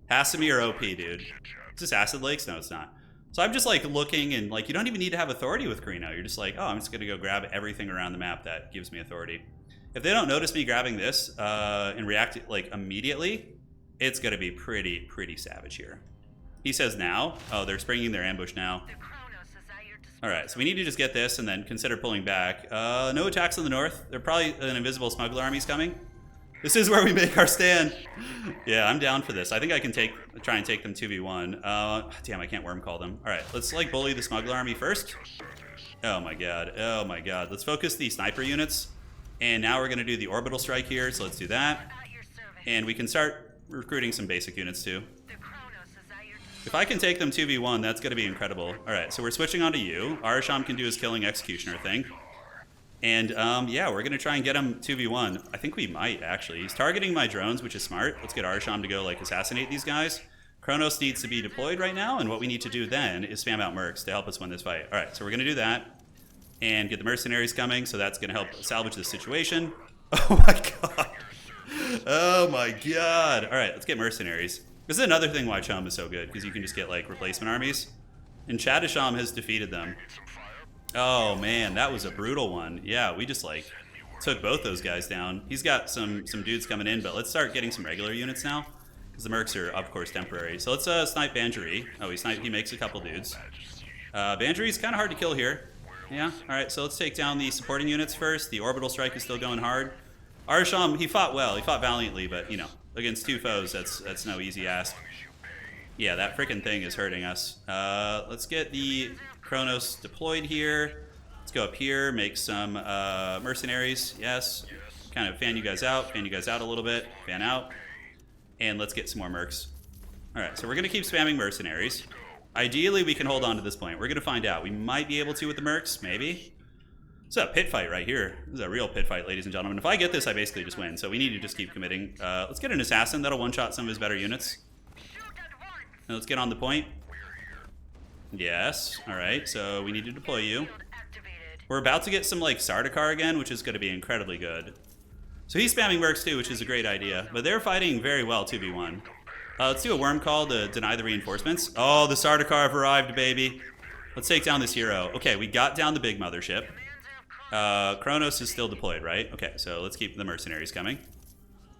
Has to be your OP, dude. Is this Acid Lakes? No, it's not. So I'm just like looking, and like you don't even need to have authority with Corino. You're just like, oh, I'm just gonna go grab everything around the map that gives me authority. If they don't notice me grabbing this and react like immediately, it's gonna be pretty savage here. He says now. Oh, they're springing their ambush now. All right, so we need to just get this and then consider pulling back. No attacks in the north. They're probably an invisible smuggler army's coming. This is where we make our stand. Yeah, I'm down for this. I think I can try and take them 2v1. Damn, I can't worm call them. All right, let's like bully the smuggler army first. Oh my god. Oh my god. Let's focus the sniper units. And now we're gonna do the orbital strike here. So let's do that. And we can start recruiting some basic units too. If I can take them 2v1, that's gonna be incredible. All right, so we're switching on to you. Arasham can do his killing executioner thing. And yeah, we're gonna try and get him 2v1. I think we might actually. He's targeting my drones, which is smart. Let's get Arasham to go like assassinate these guys. Kronos needs to be deployed right now, and what we need to do then is spam out mercs to help us win this fight. All right, so we're gonna do that and get the mercenaries coming, so that's gonna help salvage the situation. Oh my god. Oh my god. All right, let's get mercenaries. This is another thing why CHOAM is so good, because you can just get like replacement armies. And Chadisham has defeated them. Oh man, that was a brutal one. Yeah, we just like took both those guys down. He's got some dudes coming in, but let's start getting some regular units now, because the mercs are of course temporary. So let's snipe Banjari. Oh, he makes a couple dudes. Banjari's kind of hard to kill here. Yeah, all right, so let's take down the supporting units first. The orbital strike is still going hard. Arasham, he fought well, he fought valiantly, but you know, against two foes, that's no easy ask. Yeah, that freaking thing is hurting us. Let's get the Kronos deployed here. Let's go up here, make some mercenaries. Yes. Kind of fan you guys out a little bit, fan out. And let's get some more mercs. All right, so we're gonna keep spamming mercenaries. Ideally, we can hold on to this point. We're gonna find out. We might be able to with the mercs, maybe. It's a pit fight right here. This is a real pit fight, ladies and gentlemen. If I get this, I basically just win. So we need to just keep committing. Let's get an assassin. That'll one-shot some of his better units. And let's get on the point. Yes. All right. So we need to deploy you. We're about to get some like Sardaukar again, which is going to be incredibly good. So he's spamming mercs too, which is a great idea. But they're fighting very well 2v1. Let's do a worm call to deny the reinforcements. Oh, the Sardaukar have arrived, baby. Let's take down this hero. Okay, we got down the big mothership. Kronos is still deployed, right? Okay, so let's keep the mercenaries coming.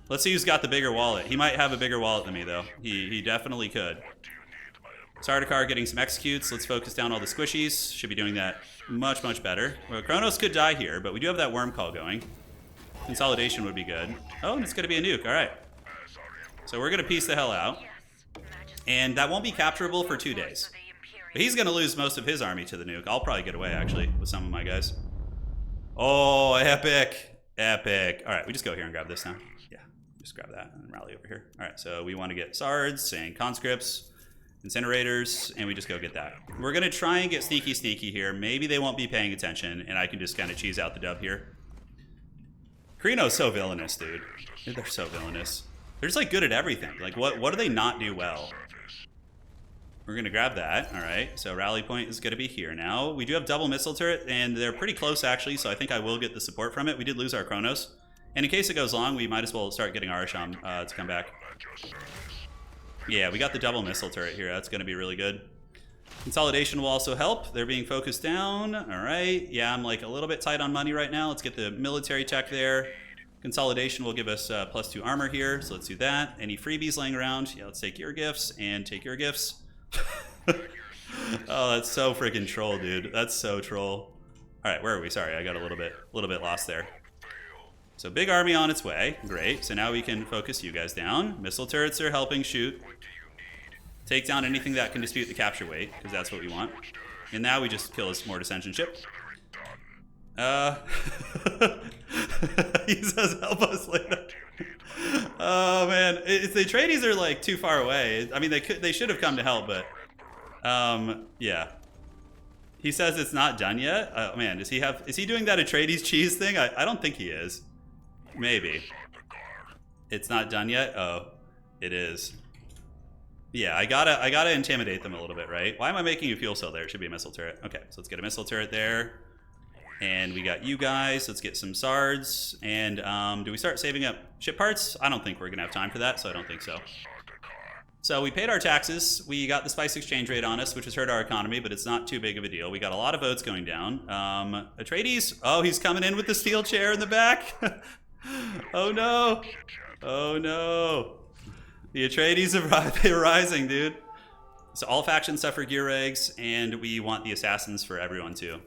Let's see who's got the bigger wallet. He might have a bigger wallet than me, though. He definitely could. Sardaukar getting some executes. Let's focus down all the squishies. Should be doing that much better. Well, Kronos could die here, but we do have that worm call going. Consolidation would be good. Oh, and it's going to be a nuke. All right. So we're going to piece the hell out. And that won't be capturable for 2 days. But he's going to lose most of his army to the nuke. I'll probably get away, actually, with some of my guys. Oh, epic. Epic. All right, we just go here and grab this now. Yeah, just grab that and rally over here. All right, so we want to get Sards and conscripts, incinerators, and we just go get that. We're going to try and get sneaky here. Maybe they won't be paying attention, and I can just kind of cheese out the dub here. Corino's so villainous, dude. They're so villainous. They're just like good at everything. Like, what do they not do well? We're going to grab that. All right, so rally point is going to be here now. We do have double missile turret, and they're pretty close, actually, so I think I will get the support from it. We did lose our Kronos. And in case it goes long, we might as well start getting Arasham to come back. Yeah, we got the double missile turret here. That's going to be really good. Consolidation will also help. They're being focused down. All right. Yeah, I'm like a little bit tight on money right now. Let's get the military tech there. Consolidation will give us +2 armor here, so let's do that. Any freebies laying around? Yeah, let's take your gifts and take your gifts. Oh, that's so freaking troll, dude. That's so troll. All right, where are we? Sorry, I got a little bit lost there. So big army on its way. Great. So now we can focus you guys down. Missile turrets are helping shoot. Take down anything that can dispute the capture weight, because that's what we want. And now we just kill a more dissension ship. He says help us later. Oh man, the Atreides are like too far away. I mean, they should have come to help, but yeah. He says it's not done yet. Oh man, is he doing that Atreides cheese thing? I don't think he is. Maybe. It's not done yet? Oh, it is. Yeah, I gotta intimidate them a little bit, right? Why am I making a fuel cell there? It should be a missile turret. Okay, so let's get a missile turret there. And we got you guys. Let's get some Sards. And do we start saving up ship parts? I don't think we're gonna have time for that, so I don't think so. So we paid our taxes. We got the spice exchange rate on us, which has hurt our economy, but it's not too big of a deal. We got a lot of votes going down. Atreides, oh, he's coming in with the steel chair in the back. Oh no. Oh no. The Atreides are rising, dude. So all factions suffer gear regs, and we want the assassins for everyone too.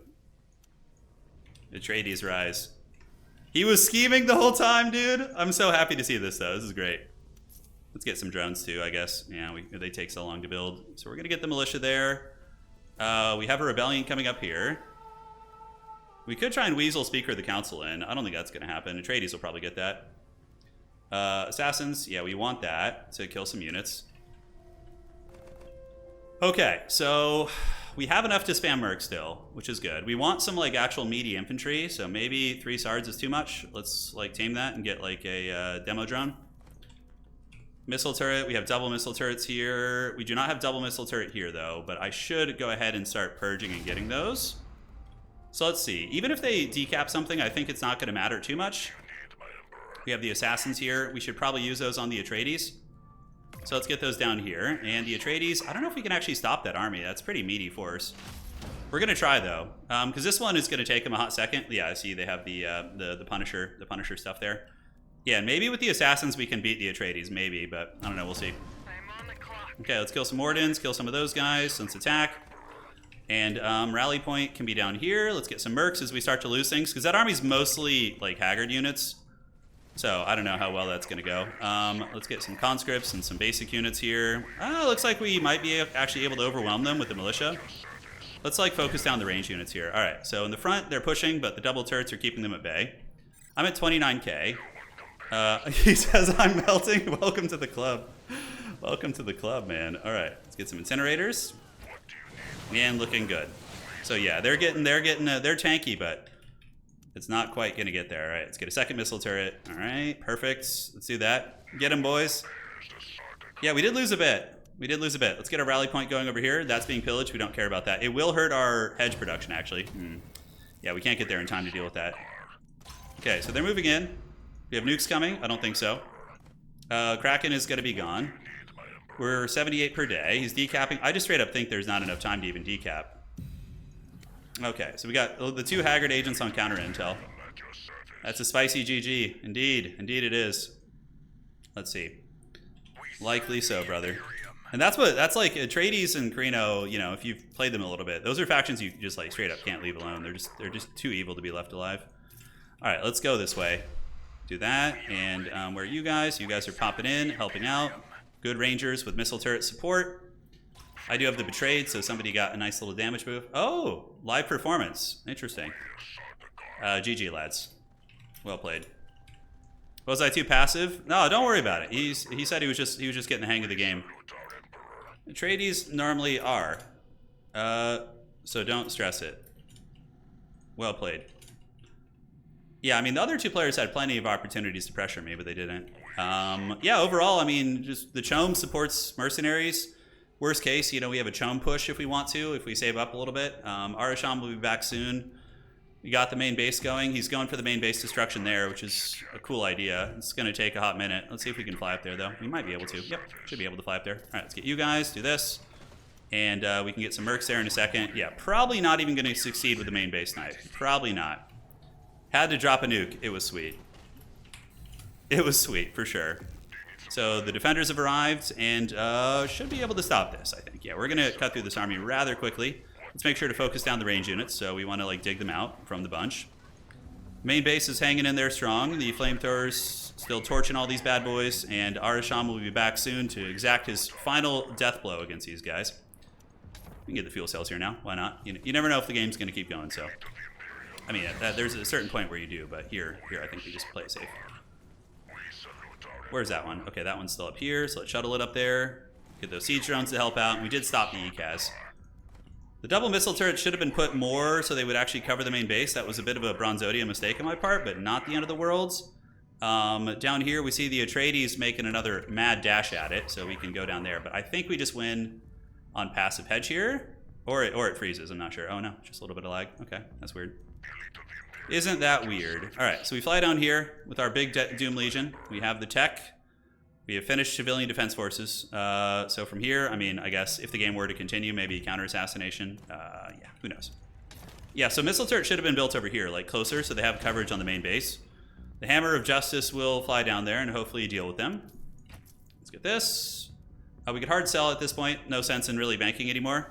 Atreides rise. He was scheming the whole time, dude. I'm so happy to see this though. This is great. Let's get some drones too, I guess. Yeah, they take so long to build. So we're gonna get the militia there. We have a rebellion coming up here. We could try and weasel Speaker of the Council in. I don't think that's gonna happen. Atreides will probably get that. Assassins, yeah, we want that to kill some units. Okay, so we have enough to spam Merc still, which is good. We want some like actual meaty infantry, so maybe 3 SARDs is too much. Let's like tame that and get like a demo drone. Missile turret, we have double missile turrets here. We do not have double missile turret here though, but I should go ahead and start purging and getting those. So let's see, even if they decap something, I think it's not gonna matter too much. We have the assassins here. We should probably use those on the Atreides. So let's get those down here. And the Atreides, I don't know if we can actually stop that army. That's pretty meaty force. We're gonna try though, because this one is gonna take them a hot second. Yeah, I see they have the Punisher stuff there. Yeah, maybe with the assassins we can beat the Atreides, maybe, but I don't know, we'll see. I'm on the clock. Okay, let's kill some Mordins, kill some of those guys, let's attack. And rally point can be down here. Let's get some mercs as we start to lose things, because that army's mostly like Haggard units. So I don't know how well that's gonna go. Let's get some conscripts and some basic units here. Looks like we might be actually able to overwhelm them with the militia. Let's like focus down the range units here. All right, so in the front, they're pushing, but the double turrets are keeping them at bay. I'm at 29K. He says, I'm melting. Welcome to the club. Welcome to the club, man. All right, let's get some incinerators. And looking good. So yeah, they're tanky, but it's not quite gonna get there. All right, let's get a second missile turret. All right, perfect. Let's do that. Get him, boys. Yeah, we did lose a bit. Let's get a rally point going over here. That's being pillaged. We don't care about that. It will hurt our hedge production, actually. Yeah, we can't get there in time to deal with that. Okay, so they're moving in. We have nukes coming? I don't think so. Kraken is going to be gone. We're 78 per day. He's decapping. I just straight up think there's not enough time to even decap. Okay, so we got the 2 Haggard agents on counter intel. That's a spicy GG. Indeed it is. Let's see. Likely so, brother. And that's like Atreides and Corino, you know, if you've played them a little bit, those are factions you just like straight up can't leave alone. They're just too evil to be left alive. All right, let's go this way. Do that, and where are you guys? You guys are popping in, helping out. Good rangers with missile turret support. I do have the betrayed, so somebody got a nice little damage move. Oh, live performance. Interesting. GG, lads. Well played. Was I too passive? No, don't worry about it. He said he was just getting the hang of the game. Atreides normally are, so don't stress it. Well played. Yeah, I mean, the other 2 players had plenty of opportunities to pressure me, but they didn't. Yeah, overall, I mean, just the CHOAM supports mercenaries. Worst case, you know, we have a CHOAM push if we want to, if we save up a little bit. Arasham will be back soon. We got the main base going. He's going for the main base destruction there, which is a cool idea. It's going to take a hot minute. Let's see if we can fly up there, though. We might be able to. Yep, should be able to fly up there. All right, let's get you guys, do this. And we can get some mercs there in a second. Yeah, probably not even going to succeed with the main base snipe. Probably not. Had to drop a nuke. It was sweet. It was sweet, for sure. So the defenders have arrived and should be able to stop this, I think. Yeah, we're going to cut through this army rather quickly. Let's make sure to focus down the range units, so we want to like dig them out from the bunch. Main base is hanging in there strong. The flamethrowers still torching all these bad boys, and Arasham will be back soon to exact his final death blow against these guys. We can get the fuel cells here now. Why not? You never know if the game's going to keep going, so... I mean, there's a certain point where you do, but here I think we just play it safe. Where's that one? Okay, that one's still up here, so let's shuttle it up there. Get those siege drones to help out, and we did stop the Ecaz. The double missile turret should have been put more so they would actually cover the main base. That was a bit of a Bronzodia mistake on my part, but not the end of the world. Down here, we see the Atreides making another mad dash at it, so we can go down there. But I think we just win on passive hedge here, or it freezes, I'm not sure. Oh no, just a little bit of lag. Okay, that's weird. Isn't that weird? All right, so we fly down here with our big Doom Legion. We have the tech. We have finished civilian defense forces. So from here, I mean, I guess if the game were to continue, maybe counter-assassination. Yeah, who knows? Yeah, so missile turret should have been built over here, like closer, so they have coverage on the main base. The Hammer of Justice will fly down there and hopefully deal with them. Let's get this. We could hard sell at this point. No sense in really banking anymore.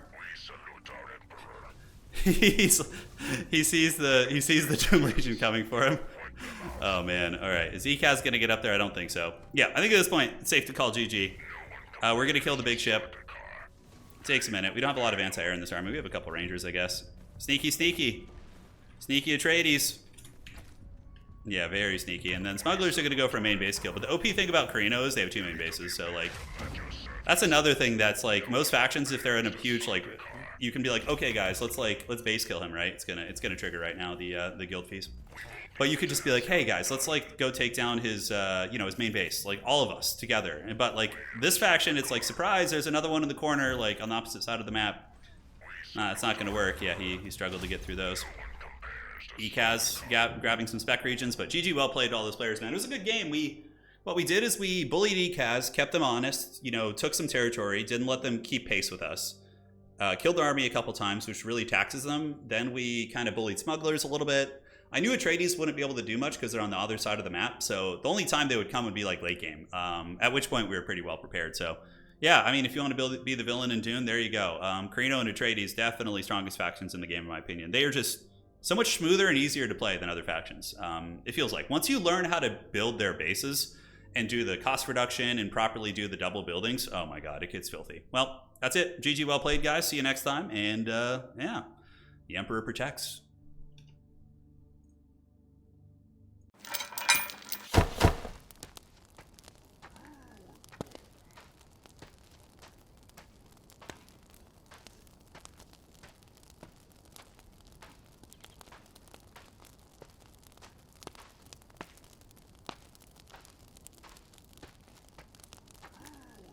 he sees the Doom Legion coming for him. Oh man, all right. Is Ecaz gonna get up there? I don't think so. Yeah, I think at this point it's safe to call GG. We're gonna kill the big ship. Takes a minute. We don't have a lot of anti-air in this army. We have a couple rangers, I guess. Sneaky, sneaky. Sneaky Atreides. Yeah, very sneaky. And then Smugglers are gonna go for a main base kill. But the OP thing about Corino is they have 2 main bases, so like that's another thing that's like most factions, if they're in a huge like, you can be like, okay guys, let's base kill him, right? It's gonna trigger right now the guild fees. But you could just be like, hey guys, let's like go take down his his main base, like all of us together. But like this faction, it's like surprise, there's another one in the corner, like on the opposite side of the map. Nah, it's not gonna work. Yeah, he struggled to get through those. Ecaz grabbing some spec regions, but GG, well played to all those players, man. It was a good game. What we did is we bullied Ecaz, kept them honest, took some territory, didn't let them keep pace with us. Killed their army a couple times, which really taxes them. Then we kind of bullied Smugglers a little bit. I knew Atreides wouldn't be able to do much because they're on the other side of the map, so the only time they would come would be like late game, at which point we were pretty well prepared. So yeah, I mean, if you want to be the villain in Dune, there you go. Corino and Atreides, definitely strongest factions in the game in my opinion. They are just so much smoother and easier to play than other factions. It feels like once you learn how to build their bases and do the cost reduction and properly do the double buildings, oh my god, it gets filthy. Well, that's it. GG, well played guys. See you next time. And yeah, the Emperor protects.